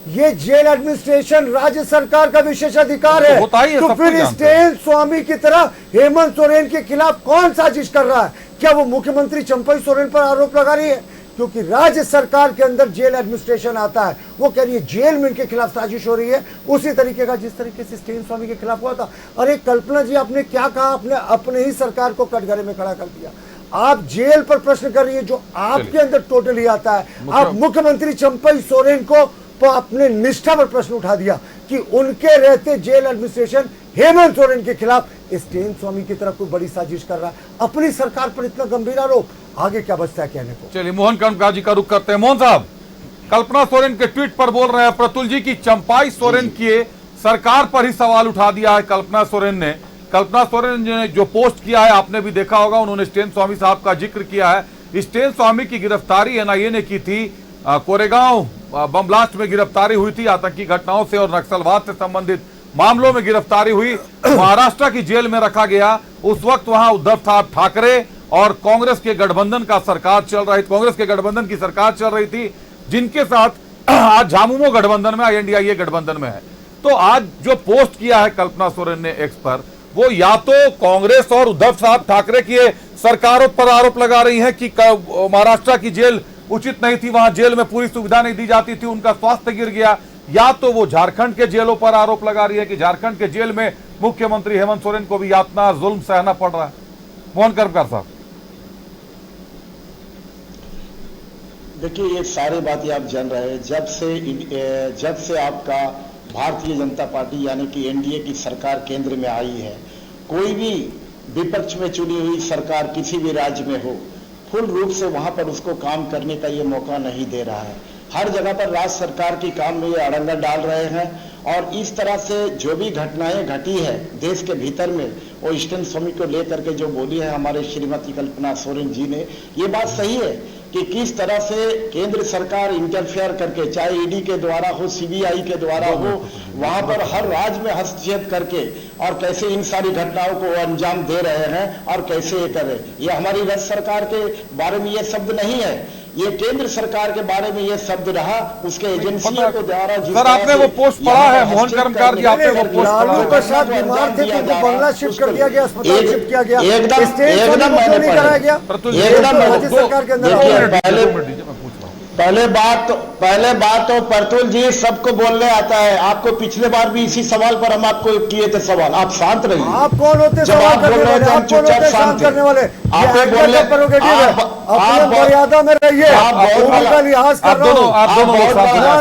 ये जेल एडमिनिस्ट्रेशन राज्य सरकार का विशेषाधिकार है। तो फिर स्टेन स्वामी की तरह हेमंत सोरेन के खिलाफ कौन साजिश कर रहा है? क्या वो मुख्यमंत्री चंपई सोरेन पर आरोप लगा रही है? क्योंकि राज्य सरकार के अंदर जेल एडमिनिस्ट्रेशन आता है, वो कह रही है जेल में इनके खिलाफ साजिश हो रही है, उसी तरीके का जिस तरीके से स्टेन स्वामी के खिलाफ हुआ था। अरे कल्पना जी, आपने क्या कहा? आपने अपने ही सरकार को कटघरे में खड़ा कर दिया। आप जेल पर प्रश्न कर रही है जो आपके अंदर टोटली आता है। आप मुख्यमंत्री चंपई सोरेन को अपने निष्ठा पर प्रश्न उठा दिया कि उनके रहते जेल एडमिनिस्ट्रेशन हेमंत सोरेन के खिलाफ स्टेन स्वामी की तरफ कोई बड़ी साजिश कर रहा है। अपनी सरकार पर इतना गंभीर आरोप, आगे क्या बचता है कहने को। चलिए मोहन कर्मकार जी का रुख करते हैं। मोहन साहब, कल्पना सोरेन के ट्वीट पर बोल रहे हैं प्रतुल जी की चंपाई सोरेन की सरकार पर ही सवाल उठा दिया है कल्पना सोरेन ने। कल्पना सोरेन ने जो पोस्ट किया है आपने भी देखा होगा, उन्होंने स्टेन स्वामी साहब का जिक्र किया है। स्टेन स्वामी की गिरफ्तारी एनआईए ने की थी, कोरेगांव बम ब्लास्ट में गिरफ्तारी हुई थी, आतंकी घटनाओं से और नक्सलवाद से संबंधित मामलों में गिरफ्तारी हुई, महाराष्ट्र की जेल में रखा गया। उस वक्त वहां उद्धव ठाकरे और कांग्रेस के गठबंधन का सरकार चल रही थी, कांग्रेस के गठबंधन की सरकार चल रही थी, जिनके साथ आज झामुमो गठबंधन में, INDIA गठबंधन में है। तो आज जो पोस्ट किया है कल्पना सोरेन ने एक्स पर, वो या तो कांग्रेस और उद्धव साहब ठाकरे की सरकारों पर आरोप लगा रही है कि महाराष्ट्र की जेल उचित नहीं थी, वहां जेल में पूरी सुविधा नहीं दी जाती थी, उनका स्वास्थ्य गिर गया, या तो वो झारखंड के जेलों पर आरोप लगा रही है कि झारखंड के जेल में मुख्यमंत्री हेमंत सोरेन को भी यातना जुल्म सहना पड़ रहा है। मोहन कर्मकार साहब, देखिए, ये सारी बातें आप जान रहे हैं। जब से आपका भारतीय जनता पार्टी यानी कि एनडीए की सरकार केंद्र में आई है, कोई भी विपक्ष में चुनी हुई सरकार किसी भी राज्य में हो, फुल रूप से वहां पर उसको काम करने का ये मौका नहीं दे रहा है। हर जगह पर राज्य सरकार की काम में ये अड़ंगा डाल रहे हैं और इस तरह से जो भी घटनाएं घटी है देश के भीतर में, वो ईस्टर्न स्वामी को लेकर के जो बोली है हमारे श्रीमती कल्पना सोरेन जी ने, ये बात सही है कि किस तरह से केंद्र सरकार इंटरफेयर करके, चाहे ईडी के द्वारा हो, सीबीआई के द्वारा हो, वहां पर हर राज्य में हस्तक्षेप करके और कैसे इन सारी घटनाओं को अंजाम दे रहे हैं और कैसे ये कर रहे हैं। ये हमारी राज्य सरकार के बारे में ये शब्द नहीं है, ये केंद्र सरकार के बारे में ये शब्द रहा, उसके एजेंसियों को द्वारा। सर आपने वो पोस्ट पढ़ा है, मोहन कर्मकार जी, आपने वो पोस्ट पढ़ा लालू है? प्रसाद बीमार थे तो उनको बंगला शिफ्ट कर दिया गया, अस्पताल शिफ्ट किया गया, एकदम स्टेट एकदम मैंने नहीं कराया गया, एकदम राज्य सरकार के अंदर पहले बात तो प्रतुल जी सबको बोलने आता है। आपको पिछले बार भी इसी सवाल पर हम आपको किए थे सवाल, आप शांत रहिए। आप कौन होते सवाल करने वाले? आप कौन होते शांत करने वाले? आप बोले अपनी मर्यादा में रहिए, उनका लिहाज कर रहा हूं। आप दोनों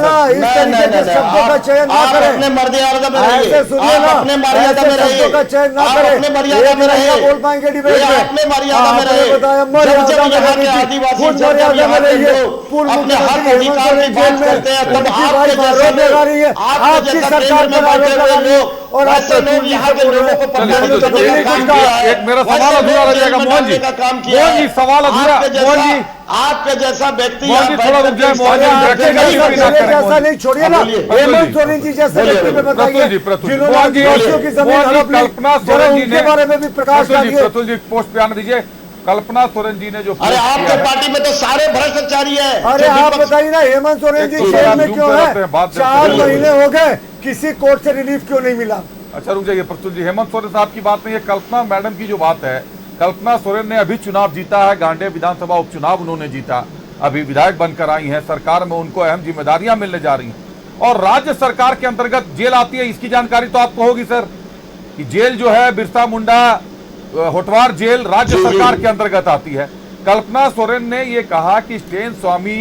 ना इस तरीके के शब्दों का चयन ना करें, अपने मर्यादा में ऐसे रहिए, सुनिए ना, अपने मर्यादा में ऐसे शब्दों का रहिए, चयन ना करें, अपने मर्यादा में रहिए, बोल पाएंगे डिबेट में, अपने मर्यादा में आपने रहिए। बताया जब मर्यादा जब में यहाँ के रहिए, आदिवासी पूर्ण जब मर्यादा में यहाँ के रहिए, लोग पूर्ण अपने हक मुख्यमंत्री अधिकार की बात करते हैं, तब आपके जैसे लोग, आपके जैसा केंद्र में बैठे हुए लोग और ऐसे लोग यहाँ के लोगों को प्रताड़ित करने का काम किया है। एक मेरा सवाल अधूरा रह जाएगा मोहन जी, का काम किया मोहन जी है। सवाल अधूरा, मोहन जी आपके जैसा व्यक्ति मोहन जी थोड़ा रुक जाए, मोहन जी जैसा नहीं छोड़िए ना, हेमंत सोरेन जी जैसे व्यक्ति में बताइए जिन्होंने आदिवासियों की जमीन हड़प ली, कल्पना जरा सोरेन जी उनके ने, बारे में भी प्रकाश डालिए। प्रतुल जी पोस्ट पे आने दीजिए। कल्पना सोरेन जी ने जो अरे आपके पार्टी में तो सारे भ्रष्टाचारी है। अरे आप बताइए ना, हेमंत सोरेन जी जेल में क्यों है? 4 महीने हो गए, किसी कोर्ट से रिलीफ क्यों नहीं मिला? अच्छा रुक जाइए प्रतुल जी, हेमंत सोरेन साहब की बात नहीं है, कल्पना मैडम की जो बात है, कल्पना सोरेन ने अभी चुनाव जीता है, गांडेय विधानसभा उपचुनाव उन्होंने जीता, अभी विधायक बनकर आई हैं, सरकार में उनको अहम जिम्मेदारियां मिलने जा रही हैं और राज्य सरकार के अंतर्गत जेल आती है। इसकी जानकारी तो आपको होगी सर कि जेल जो है बिरसा मुंडा होटवार जेल राज्य सरकार के अंतर्गत आती है। कल्पना सोरेन ने ये कहा कि स्टेन स्वामी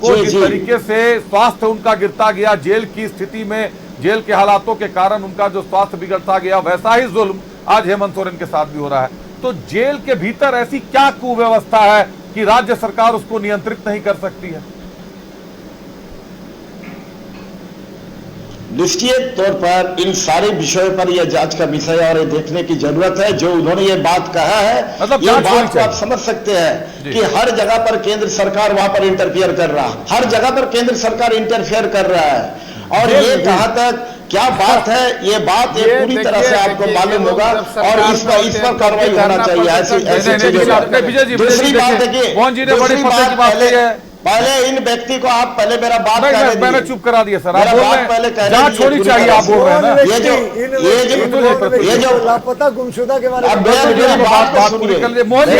को जिस तरीके से स्वास्थ्य उनका गिरता गया, जेल की स्थिति में, जेल के हालातों के कारण उनका जो स्वास्थ्य बिगड़ता गया, वैसा ही जुल्म आज हेमंत सोरेन के साथ भी हो रहा है। तो जेल के भीतर ऐसी क्या कुव्यवस्था है कि राज्य सरकार उसको नियंत्रित नहीं कर सकती है? निश्चित तौर पर इन सारे विषयों पर यह जांच का विषय और ये देखने की जरूरत है। जो उन्होंने ये बात कहा है, मतलब ये बात को आप समझ सकते हैं कि हर जगह पर केंद्र सरकार वहां पर इंटरफियर कर रहा है, हर जगह पर केंद्र सरकार इंटरफेयर कर रहा है। और ये कहां तक क्या बात है, ये बात ये पूरी तरह से आपको मालूम होगा और इस पर कार्रवाई होना चाहिए। ऐसी चीजों। दूसरी बात देखिए, मोहन जी ने बड़ी फतेह की बात की है। पहले इन व्यक्ति को आप पहले मेरा बात मैंने चुप करा दिया सर, आप पहले जांच होनी चाहिए, आप बोल रहे हैं ना। ये जो लापता गुमशुदा के बारे में बात सुनिए, मोहन जी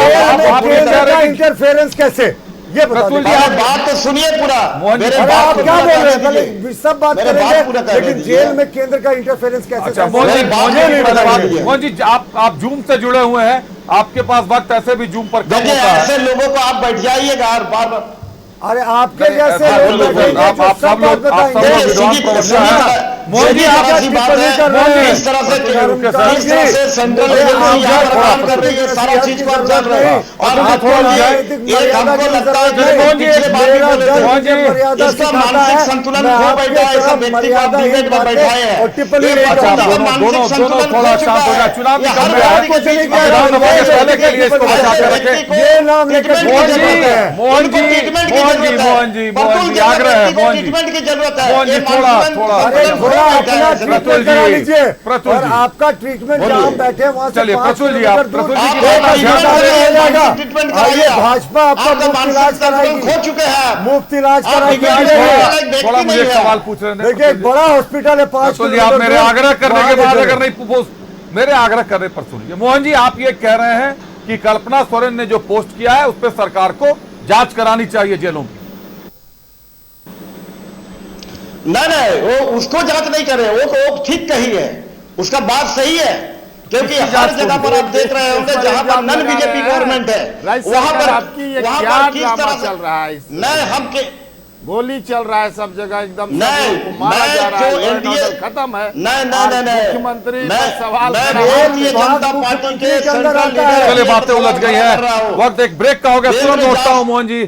इंटरफेरेंस कैसे, ये प्रतुल जी आप बात तो सुनिए पूरा। आप क्या बोल रहे हैं? सब बात करेंगे, लेकिन जेल में केंद्र का इंटरफेरेंस कैसे? मोहन जी आप जूम से जुड़े हुए हैं, आपके पास वक्त ऐसे भी जूम पर कम होता है। ऐसे लोगों को आप बैठ जाइए बार। अरे आपके जैसे लोग आप सब लोग मोहन जी आप ऐसी बात है, इस तरह से सेंट्रल काम कर रही है, सारा चीज को आप जान रहे हैं और एक हमको लगता है इसका मानसिक संतुलन खो बैठा है, ऐसा व्यक्ति को आप डिबेट में बैठाए हैं। मानसिक संतुलन थोड़ा शांत हो जाए, चुनाव की पहले के लिए इसको बचा के रखें। ये नाम लेकर मोहन जी आग्रह है, ट्रीटमेंट की जरूरत है। मोहन जी थोड़ा अपना ट्रीटमेंट करा लीजिए और आपका ट्रीटमेंट जहाँ बैठे वहाँ से चलिए प्रतुल जी भाजपा आपका मुफ्त इलाज कराएगी, खो चुके हैं, मुफ्त इलाज कराएगी। थोड़ा मुझे सवाल पूछ रहे हैं, देखिए बड़ा हॉस्पिटल है 5 आप मेरे आग्रह करने के बाद अगर नहीं मेरे आग्रह करने पर सुनिए। मोहन जी आप ये कह रहे हैं कि कल्पना सोरेन ने जो पोस्ट किया है उस पर सरकार को जांच करानी चाहिए जेलों की? नहीं, वो उसको जांच नहीं करे, वो ठीक कही है, उसका बात सही है, क्योंकि हर जगह पर आप देख रहे होंगे जहां पर नन बीजेपी गवर्नमेंट है वहां पर किस तरह चल रहा है। नहीं हम के गोली चल रहा है सब जगह, एकदम जो एनडीए खत्म है। नहीं मुख्यमंत्री सवाल भारतीय जनता पार्टी के सेंट्रल लीडर बातें उलझ गई है। वक्त एक ब्रेक का हो गया, तुरंत लौटता हूं मोहन जी,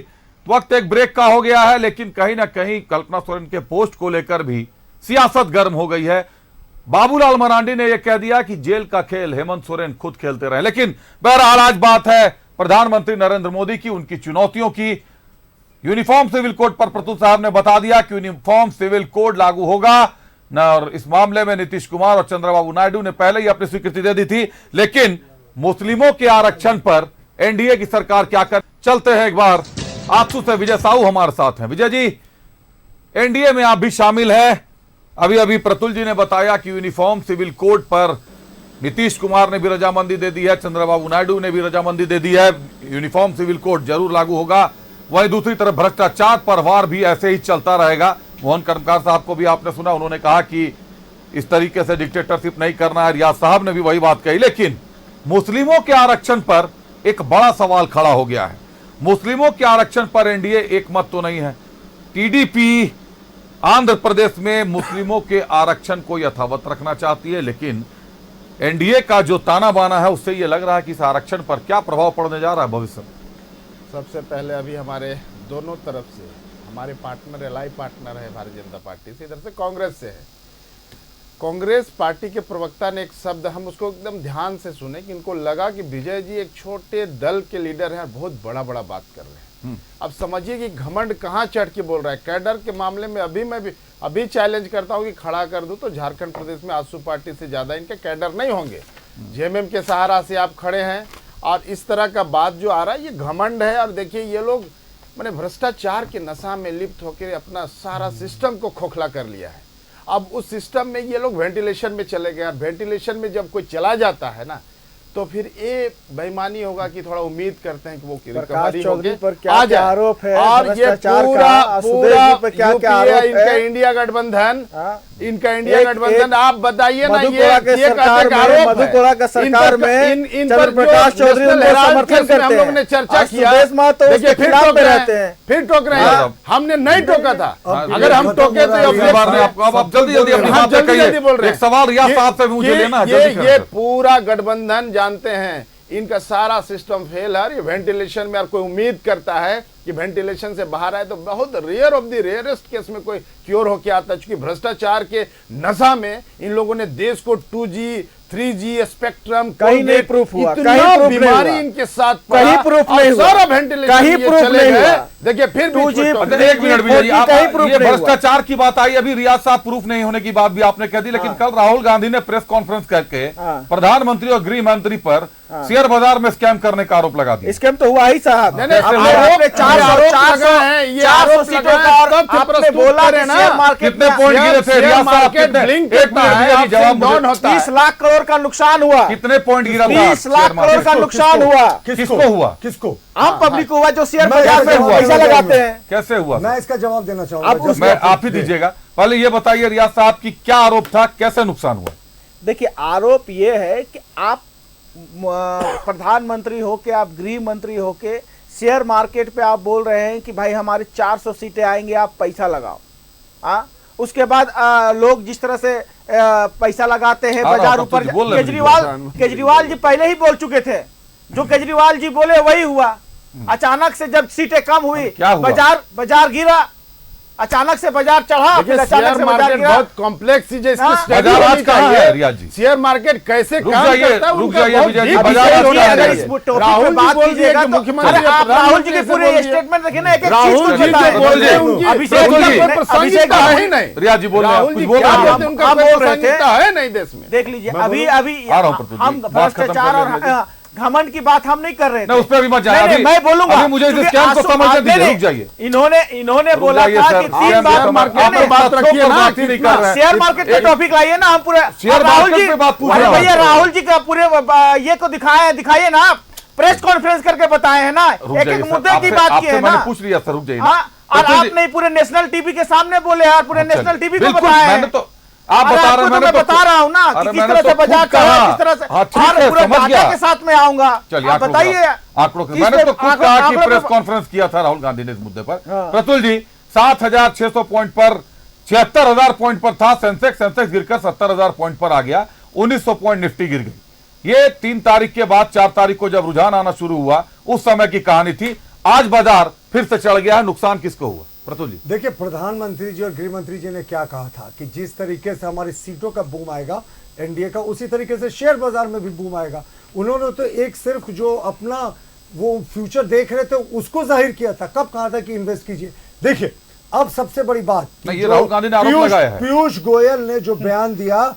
वक्त एक ब्रेक का हो गया है, लेकिन कहीं ना कहीं कल्पना सोरेन के पोस्ट को लेकर भी सियासत गर्म हो गई है। बाबूलाल मरांडी ने यह कह दिया कि जेल का खेल हेमंत सोरेन खुद खेलते रहे। लेकिन बहरहाल आज बात है प्रधानमंत्री नरेंद्र मोदी की, उनकी चुनौतियों की। यूनिफॉर्म सिविल कोड पर प्रतुल साहब ने बता दिया कि यूनिफॉर्म सिविल कोड लागू होगा न, और इस मामले में नीतीश कुमार और चंद्रबाबू नायडू ने पहले ही अपनी स्वीकृति दे दी थी। लेकिन मुस्लिमों के आरक्षण पर एनडीए की सरकार क्या कर, चलते हैं एक बार आंसू से। विजय साहू हमारे साथ हैं। विजय जी, एनडीए में आप भी शामिल हैं। अभी अभी प्रतुल जी ने बताया कि यूनिफॉर्म सिविल कोड पर नीतीश कुमार ने भी रजामंदी दे दी है, चंद्रबाबू नायडू ने भी रजामंदी दे दी है, यूनिफॉर्म सिविल कोड जरूर लागू होगा। वहीं दूसरी तरफ भ्रष्टाचार पर वार भी ऐसे ही चलता रहेगा। मोहन कर्मकार साहब को भी आपने सुना, उन्होंने कहा कि इस तरीके से डिक्टेटरशिप नहीं करना है। रियाज साहब ने भी वही बात कही। लेकिन मुस्लिमों के आरक्षण पर एक बड़ा सवाल खड़ा हो गया है। मुस्लिमों के आरक्षण पर एनडीए एक मत तो नहीं है। टीडीपी आंध्र प्रदेश में मुस्लिमों के आरक्षण को यथावत रखना चाहती है, लेकिन एनडीए का जो ताना बाना है उससे यह लग रहा है कि इस आरक्षण पर क्या प्रभाव पड़ने जा रहा है भविष्य में। सबसे पहले अभी हमारे दोनों तरफ से हमारे पार्टनर एलाई पार्टनर है भारतीय जनता पार्टी से, इधर से कांग्रेस से है। कांग्रेस पार्टी के प्रवक्ता ने एक शब्द, हम उसको एकदम ध्यान से सुने कि इनको लगा कि विजय जी एक छोटे दल के लीडर हैं और बहुत बड़ा बड़ा बात कर रहे हैं। अब समझिए कि घमंड कहाँ चढ़ के बोल रहा है। कैडर के मामले में मैं भी चैलेंज करता हूँ कि खड़ा कर दूं तो झारखंड प्रदेश में आजसू पार्टी से ज्यादा इनके कैडर नहीं होंगे। जेएमएम के सहारा से आप खड़े हैं और इस तरह का बात जो आ रहा है ये घमंड है। और देखिए ये लोग मैंने भ्रष्टाचार के नशा में लिप्त होकर अपना सारा सिस्टम को खोखला कर लिया है। अब उस सिस्टम में ये लोग वेंटिलेशन में चले गए। वेंटिलेशन में जब कोई चला जाता है ना तो फिर ये बेईमानी होगा कि थोड़ा उम्मीद करते हैं कि वो प्रकाश चौधरी पर क्या आरोप है और ये पूरा इनका इंडिया गठबंधन आप बताइए ना। ये मधुकोड़ा का सरकार में इन पर प्रकाश चौधरी समर्थन करते हैं। हम लोग ने चर्चा किया, देखिए फिर टोक रहे हैं। हमने नहीं टोका था। अगर हम टोके तो जल्दी एक सवाल रियाज साहब से मुझे लेना है। ये पूरा गठबंधन जानते हैं इनका सारा सिस्टम फेल है। ये वेंटिलेशन में और कोई उम्मीद करता है कि वेंटिलेशन से बाहर आए तो बहुत rare of the rarest case में कोई क्योर होके आता है। क्योंकि भ्रष्टाचार के नशा में इन लोगों ने देश को 2G 3G स्पेक्ट्रम कहीं नहीं प्रूफ हुआ, कहीं बीमारी इनके साथ कहीं प्रूफ नहीं हुआ, सारा वेंटिलेशन कहीं प्रूफ नहीं हुआ। देखिए फिर 2G 1 मिनट भी ये भ्रष्टाचार की बात आई। अभी रियाज साहब प्रूफ नहीं होने की बात भी आपने कह दी। लेकिन कल राहुल गांधी ने प्रेस कॉन्फ्रेंस करके प्रधानमंत्री और गृह मंत्री पर शेयर बाजार में स्कैम करने का आरोप लगा दिया। स्कैम तो हुआ ही साहब। 400 सीटों का और आपने बोला कितने पॉइंट गिरे थे रियाज साहब? जवाब 30 लाख करोड़ का नुकसान हुआ। कितने पॉइंट गिरा? 30 लाख करोड़ का नुकसान हुआ। किसको हुआ? किसको? आम पब्लिक को हुआ जो शेयर बाजार में पैसा लगाते हैं। कैसे हुआ? मैं इसका जवाब देना चाहूंगा। मैं आप ही दीजिएगा। पहले ये बताइए रियाज साहब की क्या आरोप था, कैसे नुकसान हुआ? देखिए आरोप ये है कि आप प्रधानमंत्री होके, आप गृह मंत्री होके शेयर मार्केट पे आप बोल रहे हैं कि भाई हमारे 400 सीटें आएंगे, आप पैसा लगाओ। उसके बाद लोग जिस तरह से पैसा लगाते हैं बाजार ऊपर। केजरीवाल जी पहले ही बोल चुके थे, जो केजरीवाल जी बोले वही हुआ। अचानक से जब सीटें कम हुई बाजार गिरा, अचानक से बाजार चढ़ा, फिर अचानक से बाजार गिरा। बहुत कॉम्प्लेक्स चीज है, इसकी स्टडी होनी चाहिए। रियाज जी शेयर मार्केट कैसे काम करता है, राहुल कीजिएगा तो मुख्यमंत्री राहुल जी के पूरे स्टेटमेंट देखिए ना, एक एक चीज को बताएं। अभिषेक है नहीं, रियाज जी बोल रहे थे नहीं देश में। देख लीजिए अभी हम भ्रष्टाचार और घमंड की बात हम नहीं कर रहे थे। उस पर भी मत जाइए। मैं बोलूंगा, मुझे इस स्कैम को समझने दीजिए। रुक जाइए। इन्होंने बोला था कि 3 बार बात रखिए ना, शेयर मार्केट का टॉपिक लाइए ना। हम पूरे राहुल जी भैया राहुल जी का पूरे ये को दिखाइए ना, प्रेस कॉन्फ्रेंस करके बताए हैं ना, एक एक मुद्दे की बात की है ना। पूछ लिया सर, रुक जाइए। और आपने पूरे नेशनल टीवी के सामने बोले हैं, पूरे नेशनल टीवी को बताया है। आप बता रहे हैं, मैं बता रहा हूं ना कि किस तरह से बाजार चढ़ा, किस तरह से। और पूरे डाटा के साथ में आऊंगा। चलिए बताइए आंकड़ों के। मैंने तो खुद कहा कि प्रेस कॉन्फ्रेंस किया था राहुल गांधी ने इस मुद्दे पर। प्रतुल जी 7,600 पॉइंट पर 76,000 पॉइंट पर था सेंसेक्स गिरकर 70,000 पॉइंट पर आ गया। 1,900 पॉइंट निफ्टी गिर गई। ये 3 तारीख के बाद 4 तारीख को जब रुझान आना शुरू हुआ उस समय की कहानी थी। आज बाजार फिर से चढ़ गया है। नुकसान किसको हुआ? प्रतुल जी, देखिए प्रधानमंत्री जी और गृह मंत्री जी ने क्या कहा था कि जिस तरीके से हमारी सीटों का बूम आएगा एनडीए का, उसी तरीके से शेयर बाजार में भी बूम आएगा। उन्होंने तो एक सिर्फ जो अपना वो फ्यूचर देख रहे थे उसको जाहिर किया था। कब कहा था कि इन्वेस्ट कीजिए। देखिए अब सबसे बड़ी बात, नहीं, ये राहुल गांधी ने आरोप लगाया है। पीयूष गोयल ने जो बयान दिया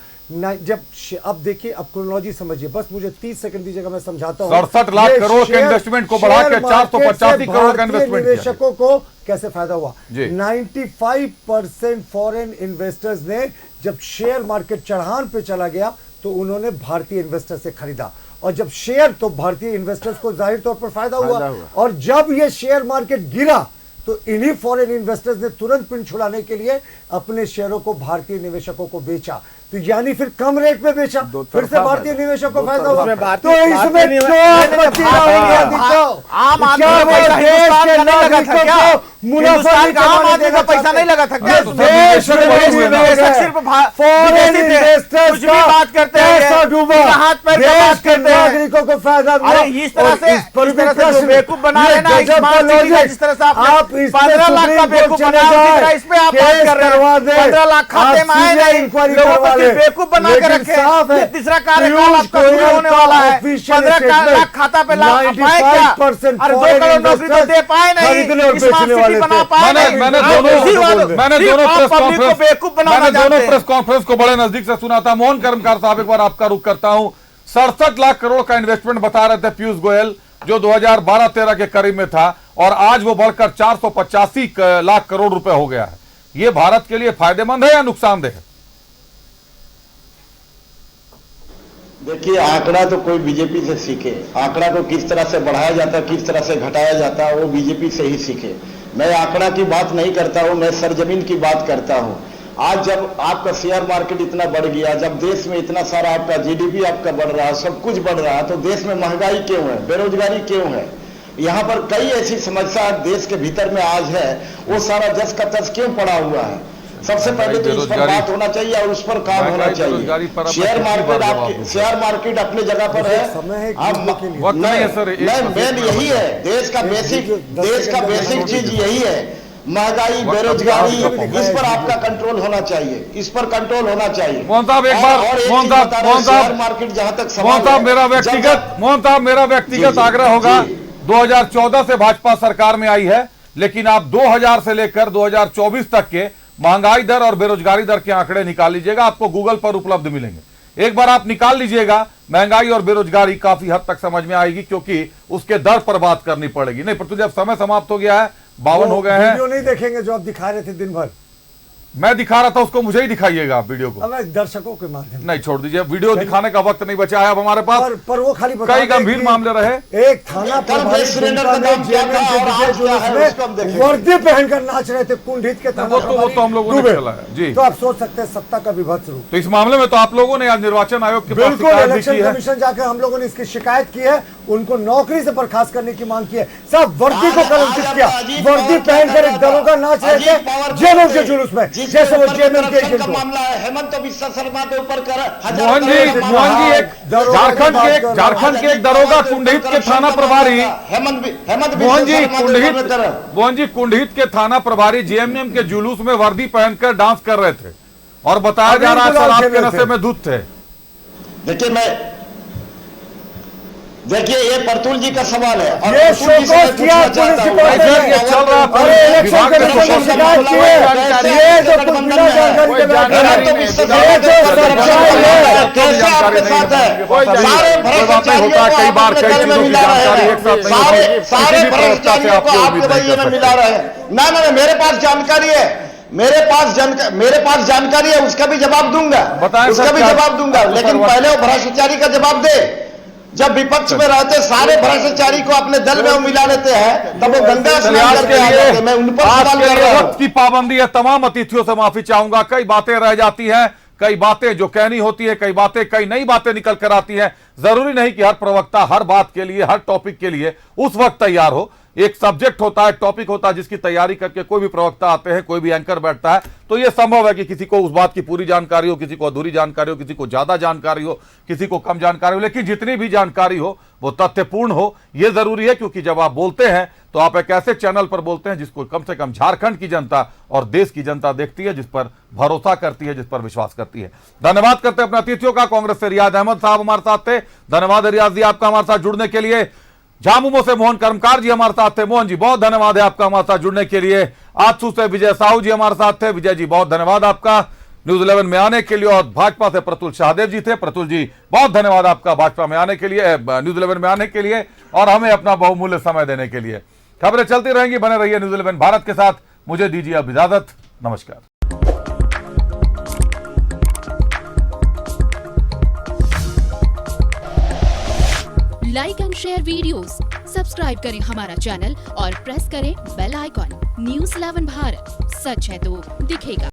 अब देखिए, अब क्रोनोलॉजी समझिए, बस मुझे 30 सेकंड दीजिएगा, मैं समझाता हूं। 67 लाख करोड़ के इन्वेस्टमेंट को बढ़ा के 485 करोड़ का इन्वेस्टमेंट किया। निवेशकों को कैसे फायदा हुआ? 95% फॉरेन इन्वेस्टर्स ने जब शेयर मार्केट चढ़ान पे चला गया तो उन्होंने भारतीय इन्वेस्टर से खरीदा, और जब शेयर, तो भारतीय इन्वेस्टर्स को जाहिर तौर पर फायदा हुआ। और जब ये शेयर मार्केट गिरा तो इन्हीं फॉरेन इन्वेस्टर्स ने तुरंत पिन छुड़ाने के लिए अपने शेयरों को भारतीय निवेशकों को बेचा। तो यानी फिर कम रेट पे बेचा, फिर से भारतीय निवेशकों को फायदा हुआ। तो इसमें आम आदमी का पैसा हिंदुस्तान का नहीं लगा था क्या? हिंदुस्तान का आम आदमी का पैसा नहीं लगा था क्या? सिर्फ कुछ भी बात करते हैं, हाथ पैर का बात करते हैं, नागरिकों को फायदा हुआ। इस तरह से बेवकूफ बना रहे ना, जिस तरह से आप 15 लाख का बेवकूफ बना, इस पे आप बात कर रहे हैं। 15 लाख खाते में आए नहीं, लोगों को बेवकूफ बना के रखे। तीसरा कार्यकाल आपका शुरू होने वाला है, 15 लाख खाता पे लाभ पाए क्या? और 2 करोड़ नौकरी तो दे पाए नहीं, स्मार्ट सिटी बना पाए नहीं। मैंने दोनों प्रेस कॉन्फ्रेंस को बड़े नजदीक से सुना था। मोहन कर्मकार साहब, एक बार आपका रुख करता हूं। 67 लाख करोड़ का इन्वेस्टमेंट बता रहे थे पीयूष गोयल, जो 2012-13 के करीब में था, और आज वो बढ़कर 485 लाख करोड़ रुपए हो गया है। ये भारत के लिए फायदेमंद है या नुकसानदेह है? देखिए, आंकड़ा तो कोई बीजेपी से सीखे। आंकड़ा को किस तरह से बढ़ाया जाता है, किस तरह से घटाया जाता है, वो बीजेपी से ही सीखे। मैं आंकड़ा की बात नहीं करता हूं, मैं सरजमीन की बात करता हूं। आज जब आपका शेयर मार्केट इतना बढ़ गया, जब देश में इतना सारा आपका जीडीपी आपका बढ़ रहा है, सब कुछ बढ़ रहा है, तो देश में महंगाई क्यों है, बेरोजगारी क्यों है? यहाँ पर कई ऐसी समस्या देश के भीतर में आज है, वो सारा जस का तस क्यों पड़ा हुआ है? सबसे पहले तो इस पर बात होना चाहिए और उस पर काम होना चाहिए। शेयर मार्केट अपनी जगह पर है। मेन यही है, देश का बेसिक चीज यही है, महंगाई, बेरोजगारी, इस पर आपका कंट्रोल होना चाहिए, इस पर कंट्रोल होना चाहिए। मोहन साहब, एक बार शेयर मार्केट जहां तक मोहन साहब मेरा व्यक्तिगत आग्रह होगा, 2014 से भाजपा सरकार में आई है, लेकिन आप 2000 से लेकर 2024 तक के महंगाई दर और बेरोजगारी दर के आंकड़े निकाल लीजिएगा, आपको गूगल पर उपलब्ध मिलेंगे। एक बार आप निकाल लीजिएगा, महंगाई और बेरोजगारी काफी हद तक समझ में आएगी, क्योंकि उसके दर पर बात करनी पड़ेगी। नहीं प्रतुल, अब समय समाप्त हो गया है, 52 हो गए हैं। वीडियो नहीं देखेंगे जो आप दिखा रहे थे दिन भर? मैं दिखा रहा था, उसको मुझे ही दिखाइएगा आप वीडियो को। अब दर्शकों के माध्यम नहीं, छोड़ दीजिए, वीडियो दिखाने का वक्त नहीं बचा है अब हमारे पास। पर वो खाली कई गंभीर मामले रहे। एक थाना प्रभारी वर्दी पहनकर नाच रहे थे कुंडित के थाना, वो तो हम लोगों ने चला है जी। तो आप सोच सकते हैं सत्ता का विभत्स रूप। तो इस मामले में तो आप लोगों ने आज निर्वाचन आयोग के पास बिल्कुल इलेक्शन कमीशन जाकर हम लोगों ने इसकी शिकायत की है, उनको नौकरी से बर्खास्त करने की मांग की है। साहब वर्दी को कलंकित किया, वर्दी पहनकर एक दरोगा नाच रहे थे जेलों के जुलूस में, जैसे वो जेएमएम के एजेंट को। मामला है हेमंत बिस्वा शर्मा के ऊपर मोहन जी, झारखंड के एक दरोगा कुंडहित के थाना प्रभारी मोहन जी कुंडहित के थाना प्रभारी जेएमएम के जुलूस में वर्दी पहनकर डांस कर रहे थे, और बताया जा रहा है शराब के नशे में धुत थे। देखिए ये प्रतुल जी का सवाल है, और ये शोकॉज किया पुलिस ये चल रहा था, इलेक्शन कमीशन ने शिकायत की है, ये जो तुम बिना जानकारी के बैठे कैसे आपके साथ है, सारे भ्रष्टाचारियों को आप अपने दल में मिला रहे हैं, सारे भ्रष्टाचारियों को आपके दल में मिला रहे हैं। ना मेरे पास जानकारी है, मेरे पास जानकारी है, उसका भी जवाब दूंगा, लेकिन पहले वो भ्रष्टाचारी का जवाब दे। जब विपक्ष में रहते सारे भ्रष्टाचारी को अपने दल में मिला लेते हैं, तब वो गंगा स्नान करके आ जाते हैं। मैं उन पर सवाल कर रहा हूं। वक्त की पाबंदी है, तमाम अतिथियों से माफी चाहूंगा, कई बातें रह जाती हैं, कई बातें जो कहनी होती है, कई नई बातें निकल कर आती हैं। जरूरी नहीं कि हर प्रवक्ता हर बात के लिए, हर टॉपिक के लिए उस वक्त तैयार हो। एक सब्जेक्ट होता है, टॉपिक होता है, जिसकी तैयारी करके कोई भी प्रवक्ता आते हैं, कोई भी एंकर बैठता है, तो यह संभव है कि किसी को उस बात की पूरी जानकारी हो, किसी को अधूरी जानकारी हो, किसी को ज्यादा जानकारी हो, किसी को कम जानकारी हो, लेकिन जितनी भी जानकारी हो वो तथ्यपूर्ण हो। यह जरूरी है, क्योंकि जब आप बोलते हैं तो आप एक ऐसे चैनल पर बोलते हैं जिसको कम से कम झारखंड की जनता और देश की जनता देखती है, जिस पर भरोसा करती है, जिस पर विश्वास करती है। धन्यवाद करते हैं अपने अतिथियों का। कांग्रेस से रियाज अहमद साहब हमारे साथ थे, धन्यवाद रियाज जी आपका हमारे साथ जुड़ने के लिए। झामुमो से मोहन कर्मकार जी हमारे साथ थे, मोहन जी बहुत धन्यवाद है आपका हमारे साथ जुड़ने के लिए। आजसू से विजय साहू जी हमारे साथ थे, विजय जी बहुत धन्यवाद आपका न्यूज 11 में आने के लिए। और भाजपा से प्रतुल शाहदेव जी थे, प्रतुल जी बहुत धन्यवाद आपका भाजपा में आने के लिए, न्यूज 11 में आने के लिए और हमें अपना बहुमूल्य समय देने के लिए। खबरें चलती रहेंगी, बने रहिए न्यूज 11 भारत के साथ। मुझे दीजिए अब इजाजत, नमस्कार। Like and share videos, subscribe करें हमारा चैनल और प्रेस करें बेल आइकॉन। न्यूज़ 11 भारत, सच है तो दिखेगा।